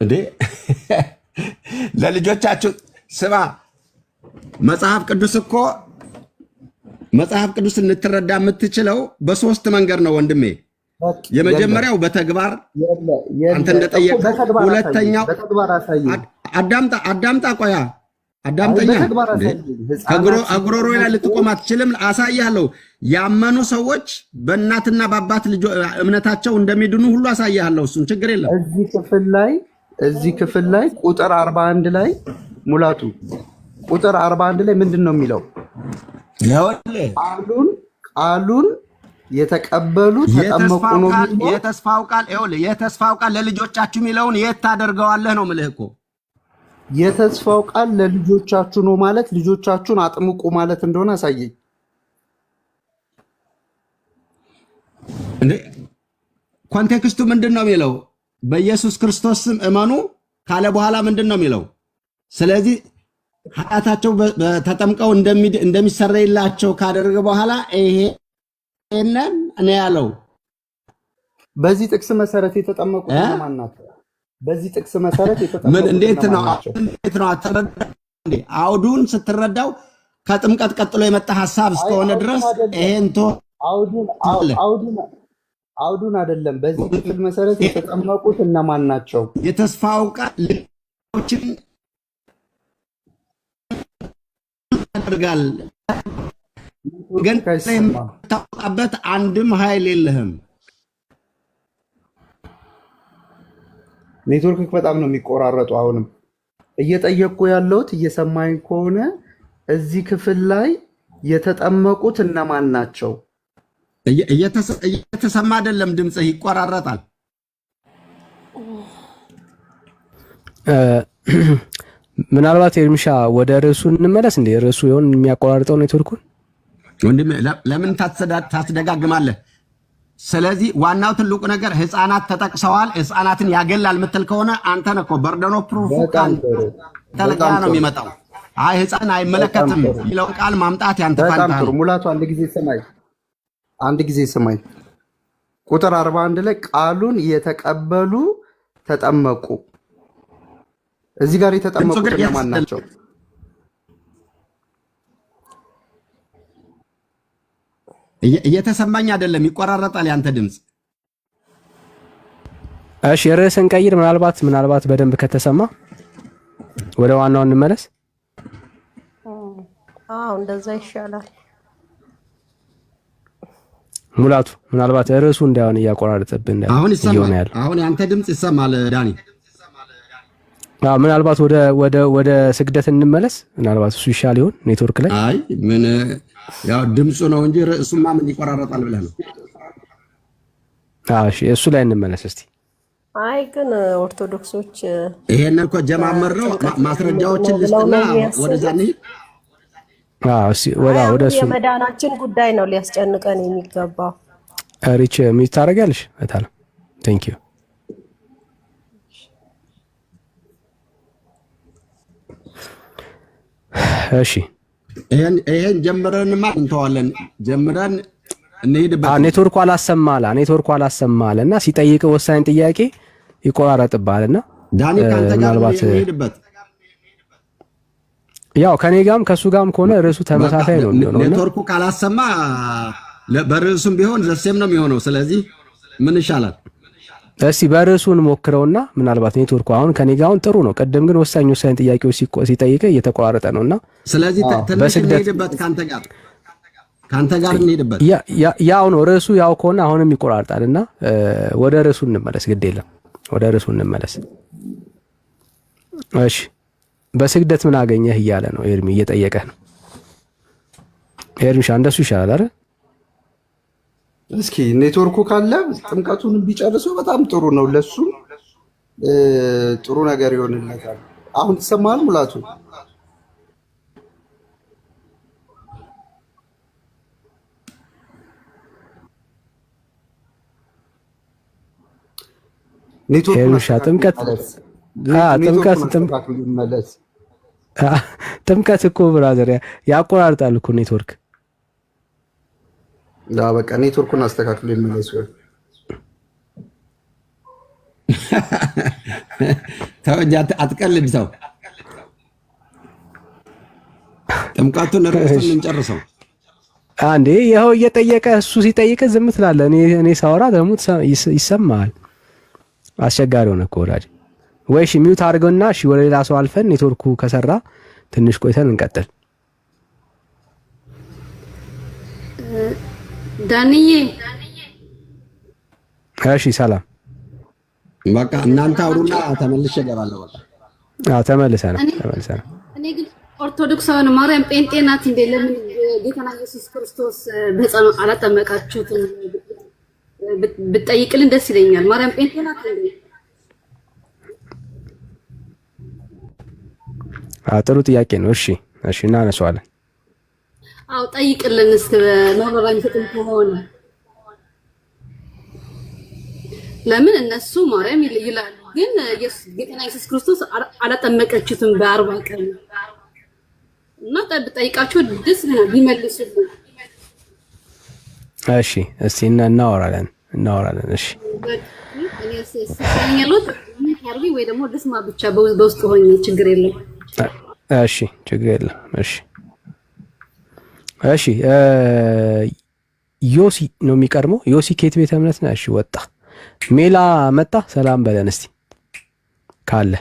እንዴ ለልጆቻችሁ ስማ፣ መጽሐፍ ቅዱስ ልትረዳ የምትችለው በሶስት መንገድ ነው ወንድሜ። የመጀመሪያው በተግባር አንተ እንደጠየቀው፣ ሁለተኛው አዳምጣ ቆያ አዳምጠኛ፣ ከጉሮሮ ላይ ልትቆም አትችልም። አሳያለሁ። ያመኑ ሰዎች በእናትና በአባት እምነታቸው እንደሚድኑ ሁሉ አሳያለሁ። እሱን ችግር የለም። እዚህ ክፍል ላይ ቁጥር 41 ላይ ሙላቱ ቁጥር 41 ላይ ምንድን ነው የሚለው? ቃሉን የተቀበሉ ተጠመቁ ነው የሚለው። የተስፋው ቃል ለልጆቻችሁ የሚለውን የት ታደርገዋለህ ነው የምልህ እኮ። የተስፋው ቃል ለልጆቻችሁ ነው ማለት ልጆቻችሁን አጥምቁ ማለት እንደሆነ አሳየኝ። ኮንቴክስቱ ምንድን ነው የሚለው? በኢየሱስ ክርስቶስ ስም እመኑ ካለ በኋላ ምንድን ነው የሚለው? ስለዚህ ኃጢአታቸው ተጠምቀው እንደሚሰረይላቸው ካደረገ በኋላ ይሄንን እኔ ያለው። በዚህ ጥቅስ መሰረት የተጠመቁት ማን ናቸው? በዚህ ጥቅስ መሰረት የተጠመቁት እንዴት ነው አውዱን ስትረዳው ከጥምቀት ቀጥሎ የመጣ ሐሳብ እስከሆነ ድረስ ይሄንቶ አውዱን አይደለም። በዚህ ክፍል መሰረት የተጠመቁት እነማን ናቸው? የተስፋው ቃል ልጆችን ያደርጋል፣ ግን የምታወጣበት አንድም ኃይል የለህም። ኔትወርክ በጣም ነው የሚቆራረጡ። አሁንም እየጠየቅኩ ያለሁት እየሰማኝ ከሆነ እዚህ ክፍል ላይ የተጠመቁት እነማን ናቸው? እየተሰማ አይደለም፣ ድምፅህ ይቆራረጣል። ምናልባት ኤርሚሻ ወደ ርዕሱ እንመለስ። እንደ ርዕሱ ይሆን የሚያቆራርጠው ኔትወርኩን? ወንድሜ ለምን ታስደጋግማለህ? ስለዚህ ዋናው ትልቁ ነገር ህፃናት ተጠቅሰዋል። ህፃናትን ያገላል ምትል ከሆነ አንተ ነህ እኮ በርደኖ ፕሩፍ ተለቃ ነው የሚመጣው። አይ ህፃን አይመለከትም የሚለው ቃል ማምጣት ያንተ ፋንታ ነው። ሙላቱ አንድ ጊዜ ስማኝ። ቁጥር 41 ላይ ቃሉን የተቀበሉ ተጠመቁ። እዚህ ጋር የተጠመቁት እነማን ናቸው? እየተሰማኝ አይደለም፣ ይቆራረጣል ያንተ ድምፅ። እሺ ርዕስን ቀይር። ምናልባት በደንብ ከተሰማ ወደ ዋናው እንመለስ። እንደዛ ይሻላል። ሙላቱ ምናልባት ርዕሱ እንዳይሆን እያቆራረጠብን አሁን ይሰማል። አሁን ያንተ ድምፅ ይሰማል ዳኒ። ምናልባት ወደ ስግደት እንመለስ። ምናልባት እሱ ይሻል ይሆን ኔትወርክ ላይ? አይ ምን ያው ድምፁ ነው እንጂ ርዕሱማ ምን ይቆራረጣል ብለህ ነው? እሺ እሱ ላይ እንመለስ እስቲ። አይ ግን ኦርቶዶክሶች ይሄንን እኮ ጀማመር ነው። ማስረጃዎችን ልስጥና ወደዛ እንሂድ። ወደ እሱ የመዳናችን ጉዳይ ነው ሊያስጨንቀን የሚገባው። ሪች ምን ታደርጊያለሽ? እታለ ቴንክ ዩ። እሺ ይሄን ጀምረንማ እንተዋለን። ጀምረን እንሄድበት። ኔትወርኩ አላሰማለ እና ሲጠይቅ ወሳኝ ጥያቄ ይቆራረጥባልና ዳኒ ካንተ ጋር እንሄድበት። ያው ከኔ ጋርም ከሱ ጋርም ከሆነ ርዕሱ ተመሳሳይ ነው የሚሆነው። ኔትወርኩ ካላሰማ በርዕሱም ቢሆን ዘሴም ነው የሚሆነው። ስለዚህ ምን ይሻላል? እስቲ በርዕሱ እንሞክረውና ምናልባት ኔትወርኩ አሁን ከኔ ጋር ጥሩ ነው። ቀደም ግን ወሳኝ ጥያቄዎች ሲጠይቅ እየተቆራረጠ ነውና ስለዚህ ትንሽ እንሄድበት። ካንተ ጋር እንሄድበት። ያው ነው ርዕሱ ያው ከሆነ አሁንም ይቆራርጣልና ወደ ርዕሱ እንመለስ። ግድ የለም ወደ ርዕሱ እንመለስ። እሺ በስግደት ምን አገኘህ እያለ ነው ኤርሚ፣ እየጠየቀህ ነው። ኤርሚሻ እንደሱ ይሻላል አይደል? እስኪ ኔትወርኩ ካለ ጥምቀቱን ቢጨርሰው በጣም ጥሩ ነው። ለሱ ጥሩ ነገር ይሆንለታል። አሁን ተሰማል ሙላቱ? ኤርሚሻ ጥምቀት እኮ ብራዘር ያቆራርጣል እኮ ኔትወርክ። በቃ ኔትወርኩን አስተካክሎ ይመለሱ። ተው እንጂ አትቀልድ ሰው። ጥምቀቱን ርዕሱን እንጨርሰው አንዴ። ይኸው እየጠየቀ እሱ ሲጠይቅ ዝም ትላለህ። እኔ ሳወራ ደግሞ ይሰማሃል። አስቸጋሪ ሆነ እኮ ወዳጅ። ወይ እሺ ሚውት አድርገውና እሺ ወደ ሌላ ሰው አልፈን ኔትወርኩ ከሰራ ትንሽ ቆይተን እንቀጥል። ዳንዬ እሺ ሰላም። በቃ እናንተ አውሩና ተመልሼ እገባለሁ። በቃ ተመልሰናል። እኔ ግን ኦርቶዶክሳውያን ማርያም ጴንጤ ናት እንዴ? ለምን ጌታና ኢየሱስ ክርስቶስ በሕፃኑ አላጠመቃችሁትም? ብትጠይቅልን ደስ ይለኛል። ማርያም ጴንጤ ናት እንዴ? ጥሩ ጥያቄ ነው። እሺ እናነሳዋለን። አው ጠይቅልን እስኪ ማብራሪያ የሚሰጥን ከሆነ ለምን እነሱ ማርያም ይላሉ፣ ግን ጌታና ኢየሱስ ክርስቶስ አላጠመቀችሁትም በ40 ቀን እና ጠይቃችሁ ደስ ይለናል ቢመልሱልን። እሺ እስቲ እናወራለን። እሺ እኔ ያሉት ወይ ደግሞ ልስማ ብቻ በውስጥ ሆኜ ችግር የለም። እሺ ችግር የለም። እሺ ዮሲ ነው የሚቀርመው። ዮሲ ከየት ቤተ እምነት ነው? እሺ ወጣ። ሜላ መጣ። ሰላም በለን እስቲ ካለ።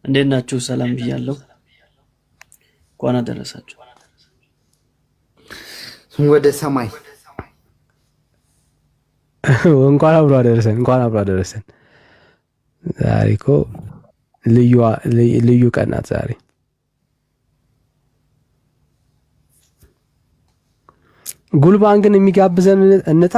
እንዴት ናችሁ? ሰላም ብያለሁ። እንኳን አደረሳችሁ ወደ ሰማይ። እንኳን አብሮ አደረሰን። ዛሬ እኮ ልዩ ቀን ናት ዛሬ። ጉልባን ግን የሚጋብዘን እንጣ።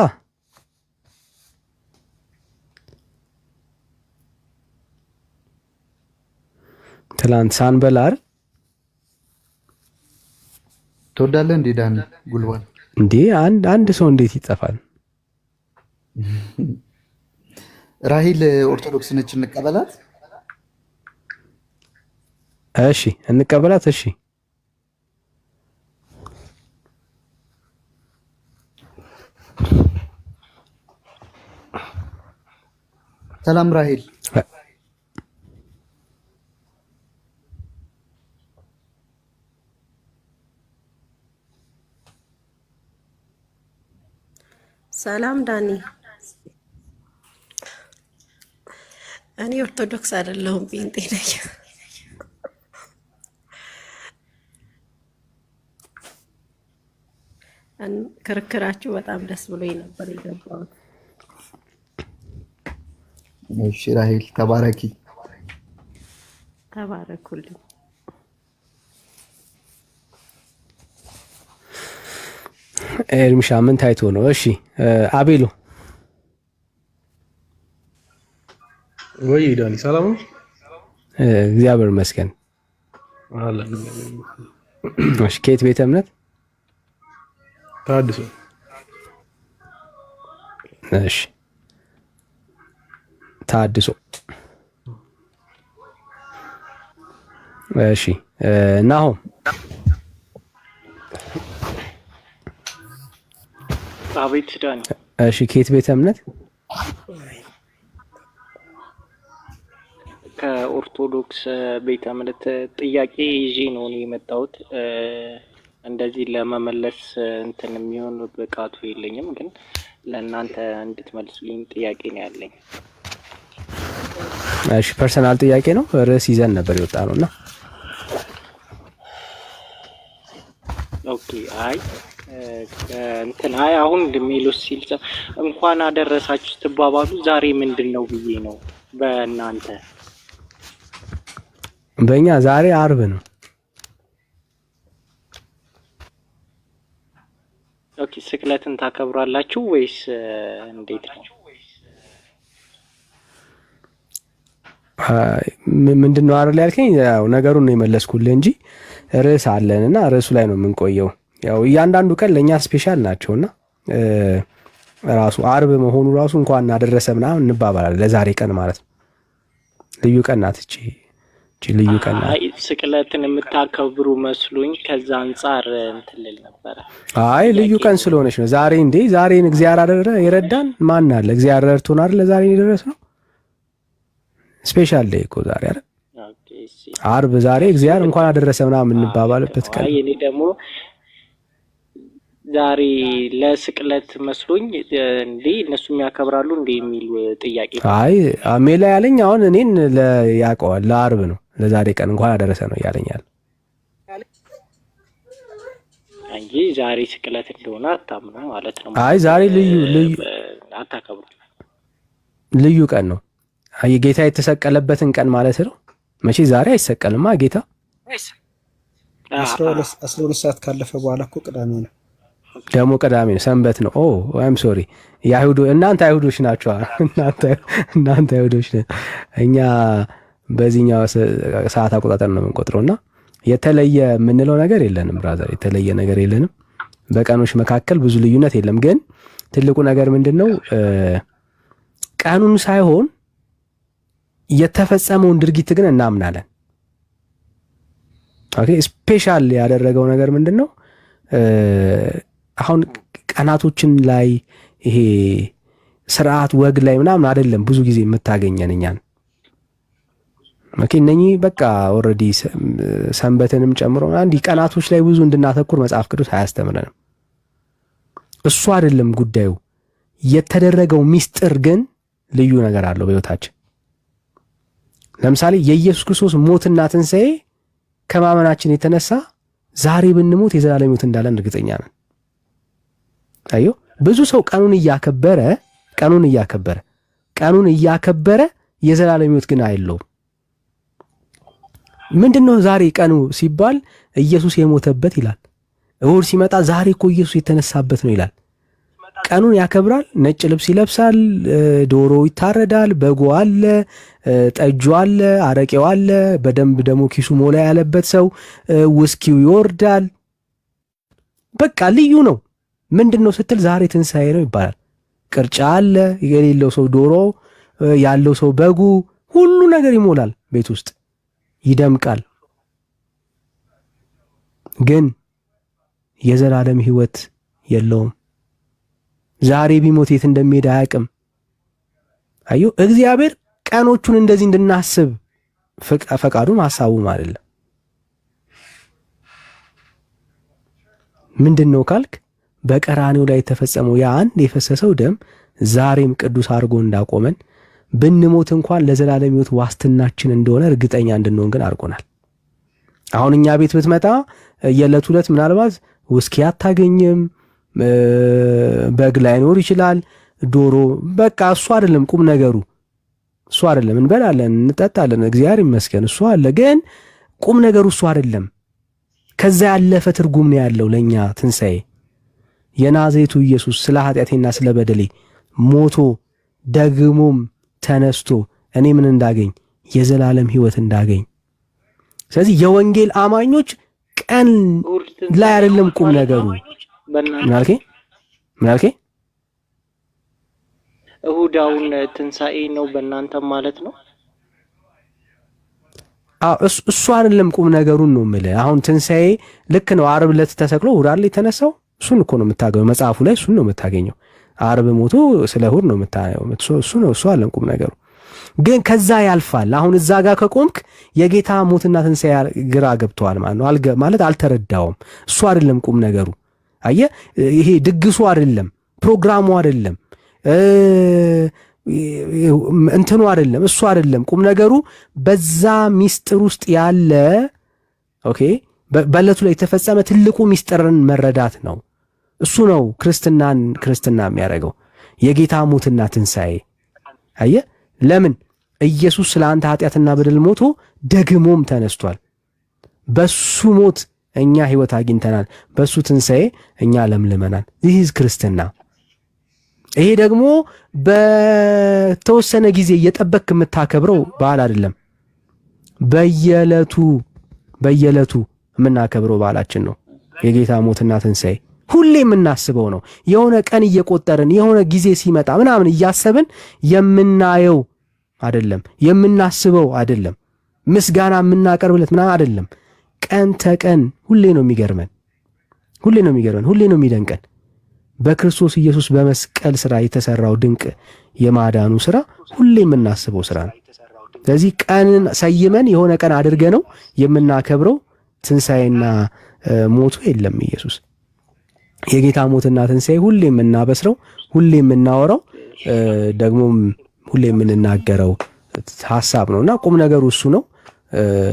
ትላንት ሳንበላ አይደል? ትወዳለህ እንዴ ዳን? ጉልባን እንዴ አንድ ሰው እንዴት ይጠፋል? ራሂል ኦርቶዶክስ ነች፣ እንቀበላት? እሺ እንቀበላት። እሺ ሰላም ራሂል። ሰላም ዳኒ። እኔ ኦርቶዶክስ አይደለሁም ጴንጤ ነኝ። ክርክራችሁ በጣም ደስ ብሎኝ ነበር የገባሁት። እሺ ራሂል ተባረኪ። ተባረኩልኝ። ኤርሚሻ ምን ታይቶ ነው? እሺ አቤሎ ወይ ዳኒ ሰላም ነው? እግዚአብሔር ይመስገን። እሺ ከየት ቤተ እምነት? ታድሶ። እሺ ታድሶ። እሺ ናሆም አቤት ዳኒ። እሺ ከየት ቤተ እምነት? ከኦርቶዶክስ ቤተ እምነት ጥያቄ ይዤ ነው የመጣሁት። እንደዚህ ለመመለስ እንትን የሚሆን ብቃቱ የለኝም፣ ግን ለእናንተ እንድትመልሱልኝ ጥያቄ ነው ያለኝ። እሺ ፐርሰናል ጥያቄ ነው። ርዕስ ይዘን ነበር የወጣ ነውና። ኦኬ አሁን ሜሎስ ሲል እንኳን አደረሳችሁ ትባባሉ ዛሬ ምንድን ነው ብዬ ነው በእናንተ። በእኛ ዛሬ አርብ ነው። ኦኬ ስቅለትን ታከብራላችሁ ወይስ እንዴት ነው? ምንድነው አይደል ያልከኝ? ያው ነገሩን ነው የመለስኩልህ እንጂ ርዕስ አለንና ርዕሱ ላይ ነው የምንቆየው። ያው እያንዳንዱ ቀን ለኛ ስፔሻል ናቸውና ራሱ አርብ መሆኑ ራሱ እንኳን አደረሰ ምናምን እንባባላለን። ለዛሬ ቀን ማለት ነው ልዩ ቀን ናት እቺ ልዩ ቀን ናት። አይ ስቅለትን የምታከብሩ መስሎኝ ከዛ አንፃር እንትን ልል ነበር። አይ ልዩ ቀን ስለሆነች ነው ዛሬ። እንዴ ዛሬን እግዚአብሔር አደረ የረዳን ማን አለ? እግዚአብሔር ረድቶን አይደል ለዛሬ የደረስነው። ስፔሻል ዴይ እኮ ዛሬ አይደል? ኦኬ እሺ አርብ ዛሬ እግዚአብሔር እንኳን አደረሰ ምናምን እንባባልበት ቀን። አይ እኔ ደግሞ ዛሬ ለስቅለት መስሎኝ እንዴ እነሱም ያከብራሉ እንዴ የሚል ጥያቄ። አይ አሜላ ያለኝ አሁን እኔን ያውቀዋል ለአርብ ነው ለዛሬ ቀን እንኳን አደረሰ ነው ያለኛል እንጂ ዛሬ ስቅለት እንደሆነ አታምኑ ማለት ነው። አይ ዛሬ ልዩ አታከብሩ ልዩ ቀን ነው። አይ ጌታ የተሰቀለበትን ቀን ማለት ነው። መቼ ዛሬ አይሰቀልማ ጌታ። 12 ሰዓት ካለፈ በኋላ እኮ ቅዳሜ ነው። ደግሞ ቅዳሜ ነው፣ ሰንበት ነው። ኦ አይም ሶሪ እናንተ አይሁዶች ናቸው። እናንተ አይሁዶች ነን። እኛ በዚህኛው ሰዓት አቆጣጠር ነው የምንቆጥረውና የተለየ የምንለው ነገር የለንም ብራዘር፣ የተለየ ነገር የለንም። በቀኖች መካከል ብዙ ልዩነት የለም። ግን ትልቁ ነገር ምንድነው ቀኑን ሳይሆን የተፈጸመውን ድርጊት ግን እናምናለን። ኦኬ ስፔሻል ያደረገው ነገር ምንድነው? አሁን ቀናቶችን ላይ ይሄ ስርዓት ወግ ላይ ምናምን አይደለም ብዙ ጊዜ የምታገኘን እኛን። ኦኬ እነኚህ በቃ ኦልሬዲ ሰንበትንም ጨምሮ አንዲ ቀናቶች ላይ ብዙ እንድናተኩር መጽሐፍ ቅዱስ አያስተምረንም። እሱ አይደለም ጉዳዩ። የተደረገው ሚስጥር ግን ልዩ ነገር አለው በህይወታችን። ለምሳሌ የኢየሱስ ክርስቶስ ሞትና ትንሣኤ ከማመናችን የተነሳ ዛሬ ብንሞት የዘላለም ሕይወት እንዳለን እርግጠኛ ነን። አዮ ብዙ ሰው ቀኑን እያከበረ የዘላለም ሕይወት ግን አይለውም። ምንድነው ዛሬ ቀኑ ሲባል ኢየሱስ የሞተበት ይላል። እሁድ ሲመጣ ዛሬ እኮ ኢየሱስ የተነሳበት ነው ይላል። ቀኑን ያከብራል። ነጭ ልብስ ይለብሳል፣ ዶሮ ይታረዳል፣ በጎ አለ፣ ጠጁ አለ፣ አረቄው አለ። በደንብ ደግሞ ኪሱ ሞላ ያለበት ሰው ውስኪው ይወርዳል። በቃ ልዩ ነው። ምንድነው ስትል ዛሬ ትንሣኤ ነው ይባላል። ቅርጫ አለ፣ የሌለው ሰው ዶሮ፣ ያለው ሰው በጉ፣ ሁሉ ነገር ይሞላል፣ ቤት ውስጥ ይደምቃል። ግን የዘላለም ሕይወት የለውም። ዛሬ ቢሞት የት እንደሚሄድ አያውቅም። አዩ እግዚአብሔር ቀኖቹን እንደዚህ እንድናስብ ፈቃዱም ሐሳቡም አይደለም። ምንድነው ካልክ በቀራኔው ላይ የተፈጸመው ያ አንድ የፈሰሰው ደም ዛሬም ቅዱስ አድርጎ እንዳቆመን ብንሞት እንኳን ለዘላለም ሕይወት ዋስትናችን እንደሆነ እርግጠኛ እንድንሆን ግን አድርጎናል። አሁን እኛ ቤት ብትመጣ የዕለት ሁለት ምናልባት ውስኪ አታገኝም፣ በግ ላይኖር ይችላል፣ ዶሮ በቃ እሱ አይደለም ቁም ነገሩ። እሱ አይደለም። እንበላለን፣ እንጠጣለን፣ እግዚአብሔር ይመስገን እሱ አለ። ግን ቁም ነገሩ እሱ አይደለም። ከዛ ያለፈ ትርጉም ነው ያለው ለኛ ትንሣኤ። የናዝሬቱ ኢየሱስ ስለ ኃጢአቴና ስለ በደሌ ሞቶ ደግሞም ተነስቶ እኔ ምን እንዳገኝ የዘላለም ሕይወት እንዳገኝ። ስለዚህ የወንጌል አማኞች ቀን ላይ አይደለም ቁም ነገሩ። ምን አልከኝ? እሁዳውን ትንሣኤ ነው በእናንተ ማለት ነው? እሱ አይደለም ቁም ነገሩን ነው የምልህ። አሁን ትንሣኤ ልክ ነው። ዓርብ ዕለት ተሰቅሎ እሑድ አይደል የተነሳው? እሱን እኮ ነው የምታገኘው መጽሐፉ ላይ፣ እሱን ነው የምታገኘው። ዓርብ ሞቶ ስለ እሑድ ነው የምታየው። እሱ አይደለም ቁም ነገሩ። ግን ከዛ ያልፋል። አሁን እዛ ጋር ከቆምክ የጌታ ሞትና ትንሣኤ ግራ ገብተዋል ማለት ነው። ማለት አልተረዳውም። እሱ አይደለም ቁም ነገሩ። አየህ፣ ይሄ ድግሱ አይደለም፣ ፕሮግራሙ አይደለም፣ እንትኑ አይደለም፣ እሱ አይደለም ቁም ነገሩ። በዛ ሚስጥር ውስጥ ያለ ኦኬ፣ በዕለቱ ላይ የተፈጸመ ትልቁ ሚስጥርን መረዳት ነው። እሱ ነው ክርስትና የሚያደርገው የጌታ ሞትና ትንሣኤ። አየህ፣ ለምን ኢየሱስ ስለ አንተ ኃጢአትና በደል ሞቶ ደግሞም ተነስቷል። በሱ ሞት እኛ ህይወት አግኝተናል። በሱ ትንሣኤ እኛ ለምልመናል። ይህ ክርስትና። ይሄ ደግሞ በተወሰነ ጊዜ እየጠበቅክ የምታከብረው በዓል አይደለም። በየዕለቱ የምናከብረው በዓላችን ነው። የጌታ ሞትና ትንሣኤ ሁሌ የምናስበው ነው። የሆነ ቀን እየቆጠርን የሆነ ጊዜ ሲመጣ ምናምን እያሰብን የምናየው አይደለም፣ የምናስበው አይደለም፣ ምስጋና የምናቀርብለት ምናምን አይደለም። ቀን ተቀን ሁሌ ነው የሚገርመን፣ ሁሌ ነው የሚደንቀን። በክርስቶስ ኢየሱስ በመስቀል ስራ የተሰራው ድንቅ የማዳኑ ስራ ሁሌ የምናስበው ስራ ነው። ስለዚህ ቀንን ሰይመን የሆነ ቀን አድርገ ነው የምናከብረው ትንሣኤና ሞቱ የለም። ኢየሱስ የጌታ ሞትና ትንሣኤ ሁሌ የምናበስረው፣ ሁሌ የምናወራው፣ ደግሞም ሁሌ የምንናገረው ሐሳብ ነውና ቁም ነገሩ እሱ ነው።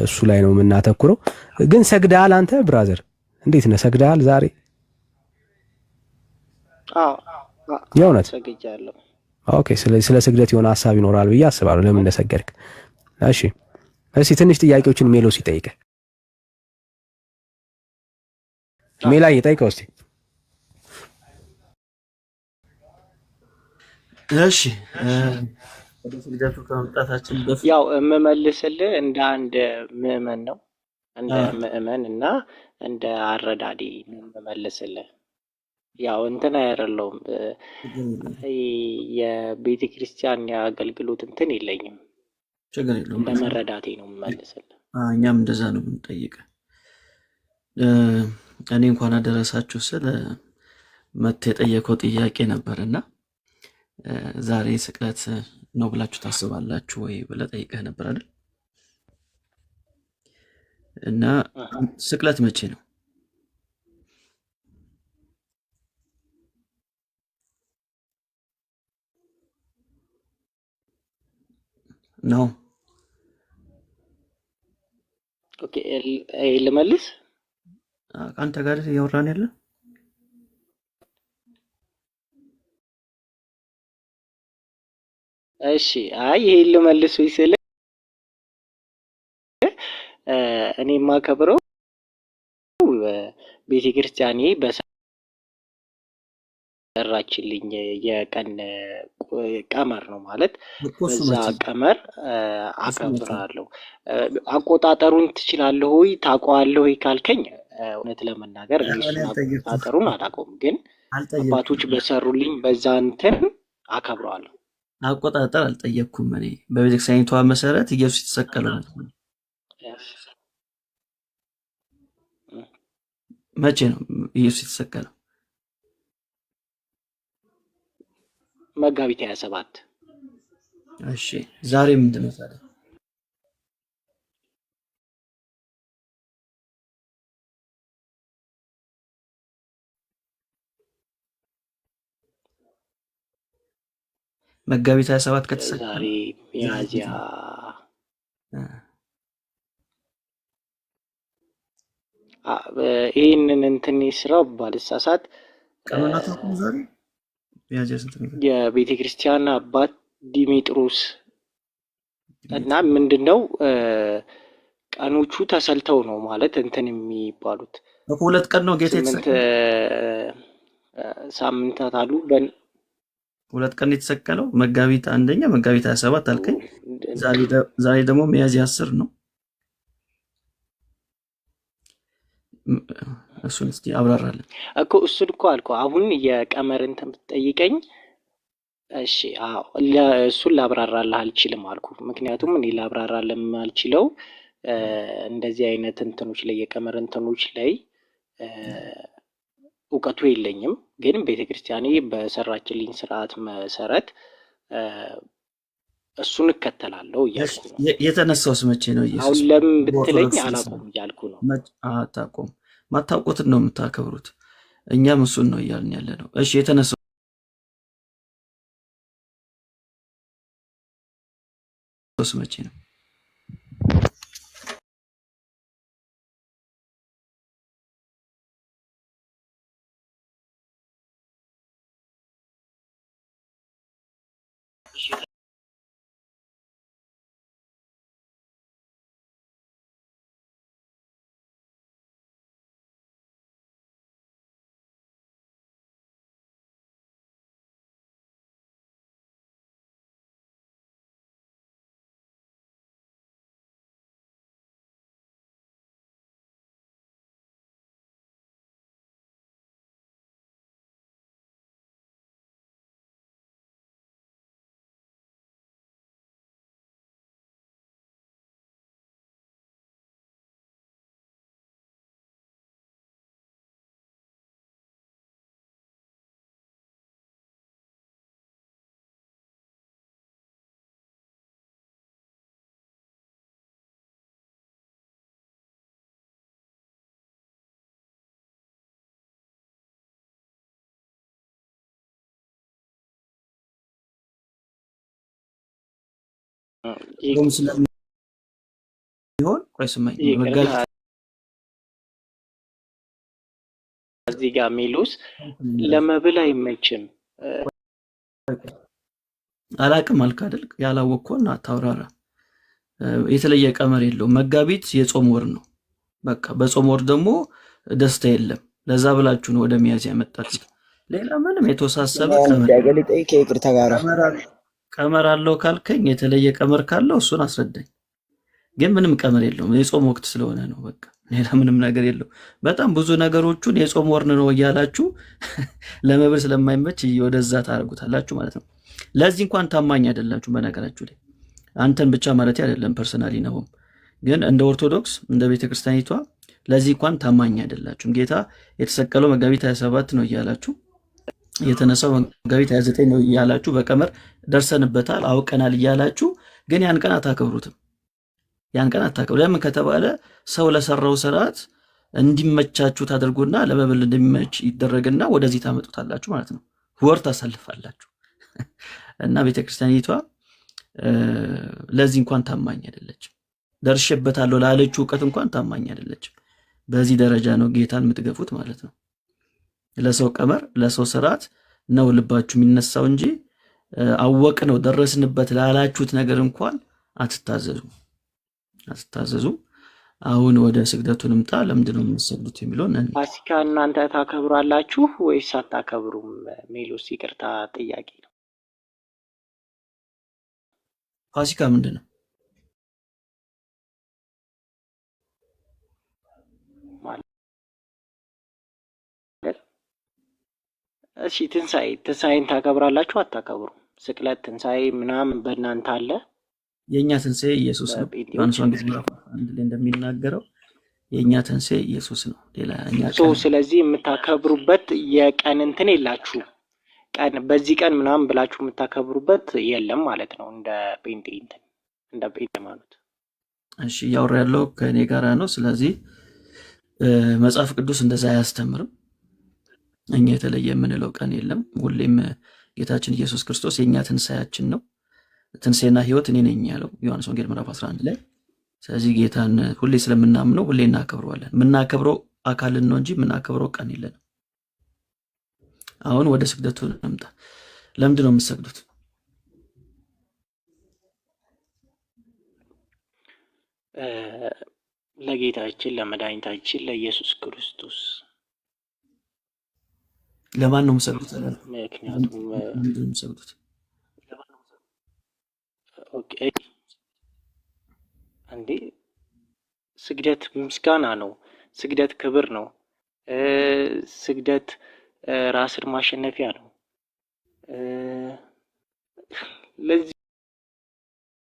እሱ ላይ ነው የምናተኩረው። ግን ሰግደሃል አንተ ብራዘር? እንዴት ነህ? ሰግደሃል ዛሬ? የእውነት ሰግጃለሁ። ኦኬ። ስለ ስግደት የሆነ ሐሳብ ይኖራል ብዬ አስባለሁ። ለምን እንደሰገድክ። እሺ፣ እስኪ ትንሽ ጥያቄዎችን ሜሎስ ይጠይቀህ። ሜላይ ይጠይቀው እስቲ። እሺ ወደ ስግደቱ ከመምጣታችን በፊት ያው የምመልስልህ እንደ አንድ ምዕመን ነው፣ እንደ ምዕመን እና እንደ አረዳዲ ነው የምመልስልህ። ያው እንትን አይደለሁም፣ የቤተ ክርስቲያን የአገልግሎት እንትን የለኝም። ችግር የለውም። እንደ መረዳቴ ነው የምመልስልህ። እኛም እንደዛ ነው የምንጠይቀህ። እኔ እንኳን አደረሳችሁ ስል መት የጠየቀው ጥያቄ ነበርና ዛሬ ስቅለት ነው ብላችሁ ታስባላችሁ ወይ ብለህ ጠይቀህ ነበር አይደል? እና ስቅለት መቼ ነው? ነው ኦኬ፣ ልመልስ። አንተ ጋር እያወራን ያለ እሺ። አይ ይሄን ልመልስ ወይ ስለ እኔ የማከብረው ቤተ ክርስቲያኔ በሰራችልኝ የቀን ቀመር ነው ማለት በዛ ቀመር አከብራለሁ። አቆጣጠሩን ትችላለህ ወይ ታውቀዋለህ ወይ ካልከኝ እውነት ለመናገር አቆጣጠሩን አላውቀውም፣ ግን አባቶች በሰሩልኝ በዛ እንትን አከብረዋለሁ። አቆጣጠር አልጠየቅኩም። እኔ በቤተክርስቲያኒቷ መሰረት ኢየሱስ የተሰቀለው መቼ ነው? ኢየሱስ የተሰቀለው መጋቢት 27። እሺ ዛሬ ምንድን ነው ታዲያ? መጋቢት 27 ከተሰቀለ ዛሬ ሚያዝያ ይህንን እንትን ስራው ባልሳሳት ቀመናታኩም ዛሬ ሚያዝያ ስንት ነው? የቤተ ክርስቲያን አባት ዲሜጥሮስ እና ምንድነው ቀኖቹ ተሰልተው ነው ማለት እንትን የሚባሉት። ሁለት ቀን ነው ጌታ የተሰቀለው። ሳምንታት አሉ። ሁለት ቀን የተሰቀለው መጋቢት አንደኛ መጋቢት 27 አልከኝ። ዛሬ ደግሞ ሚያዝያ 10 ነው። እሱን እስቲ አብራራለን እኮ። እሱን እኮ አልኩ። አሁን የቀመር እንትን ብትጠይቀኝ እሺ፣ አዎ እሱን ላብራራልህ አልችልም አልኩ። ምክንያቱም እኔ ላብራራልህ የማልችለው እንደዚህ አይነት እንትኖች ላይ የቀመር እንትኖች ላይ እውቀቱ የለኝም። ግን ቤተክርስቲያኔ በሰራችልኝ ስርዓት መሰረት እሱን እከተላለሁ እያልኩ ነው። የተነሳውስ መቼ ነው? ኢየሱስ አሁን ለምን ብትለኝ አላውቅም እያልኩ ነው። አታውቁም፣ ማታውቁትን ነው የምታከብሩት። እኛም እሱን ነው እያልን ያለ ነው። እሺ የተነሳውስ መቼ ነው? ጾም ስለሚሆን ቆይ ስማኝ መጋቢት እዚህ ጋር ሚሉስ ለመብል አይመችም አላቅም አልክ አይደል? ያላወቅኩና አታውራራ። የተለየ ቀመር የለውም። መጋቢት የጾም ወር ነው። በቃ በጾም ወር ደግሞ ደስታ የለም። ለዛ ብላችሁ ነው ወደ ሚያዝያ ያመጣችሁት። ሌላ ምንም የተወሳሰበ ቀመር አለው ካልከኝ የተለየ ቀመር ካለው እሱን አስረዳኝ። ግን ምንም ቀመር የለውም። የጾም ወቅት ስለሆነ ነው። በቃ ሌላ ምንም ነገር የለው። በጣም ብዙ ነገሮቹን የጾም ወር ነው እያላችሁ ለመብል ስለማይመች ወደዛ ታደርጉታላችሁ ማለት ነው። ለዚህ እንኳን ታማኝ አይደላችሁ። በነገራችሁ ላይ አንተን ብቻ ማለት አይደለም ፐርሰናሊ ነው፣ ግን እንደ ኦርቶዶክስ እንደ ቤተክርስቲያኒቷ ለዚህ እንኳን ታማኝ አይደላችሁም። ጌታ የተሰቀለው መጋቢት 27 ነው እያላችሁ የተነሳው መጋቢት 29 ነው እያላችሁ በቀመር ደርሰንበታል አውቀናል እያላችሁ ግን ያን ቀን አታከብሩትም። ያን ቀን አታከብሩ። ለምን ከተባለ ሰው ለሰራው ስርዓት እንዲመቻችሁ ታደርጉና ለመብል እንዲመች ይደረግና ወደዚህ ታመጡታላችሁ ማለት ነው። ወር ታሳልፋላችሁ እና ቤተክርስቲያኒቷ ለዚህ እንኳን ታማኝ አይደለችም። ደርሼበታለሁ ላለችው እውቀት እንኳን ታማኝ አይደለችም። በዚህ ደረጃ ነው ጌታን የምትገፉት ማለት ነው። ለሰው ቀመር ለሰው ስርዓት ነው ልባችሁ የሚነሳው እንጂ አወቅ ነው ደረስንበት ላላችሁት ነገር እንኳን አትታዘዙ። አሁን ወደ ስግደቱን እንምጣ። ለምንድን ነው የምትሰግዱት የሚለውን ፋሲካ እናንተ ታከብራላችሁ ወይስ አታከብሩም? ሜሎስ ይቅርታ ጥያቄ ነው። ፋሲካ ምንድን ነው? እሺ ትንሣኤን ታከብራላችሁ አታከብሩም? ስቅለት ትንሣኤ ምናምን በእናንተ አለ? የኛ ትንሣኤ ኢየሱስ ነው። ዮሐንስ ወንጌል ምዕራፍ 1 ላይ እንደሚናገረው የኛ ትንሣኤ ኢየሱስ ነው። ሌላ ስለዚህ የምታከብሩበት የቀን እንትን የላችሁ ቀን በዚህ ቀን ምናምን ብላችሁ የምታከብሩበት የለም ማለት ነው። እንደ ጴንጤ እንትን እንደ ጴንጤ ሃይማኖት። እሺ እያወራ ያለው ከእኔ ጋራ ነው። ስለዚህ መጽሐፍ ቅዱስ እንደዛ አያስተምርም። እኛ የተለየ የምንለው ቀን የለም። ሁሌም ጌታችን ኢየሱስ ክርስቶስ የኛ ትንሣኤያችን ነው። ትንሣኤና ሕይወት እኔ ነኝ ያለው ዮሐንስ ወንጌል ምዕራፍ 11 ላይ። ስለዚህ ጌታን ሁሌ ስለምናምነው ሁሌ እናከብረዋለን። የምናከብረው አካልን ነው እንጂ የምናከብረው ቀን የለንም። አሁን ወደ ስግደቱ እንምጣ። ለምንድን ነው የምትሰግዱት? ለጌታችን ለመድኃኒታችን ለኢየሱስ ክርስቶስ። ለማን ነው የምትሰግዱት? ምክንያቱም ለምንድን ነው የምትሰግዱት? ኦኬ አንዴ ስግደት ምስጋና ነው። ስግደት ክብር ነው። ስግደት ራስን ማሸነፊያ ነው። ለዚህ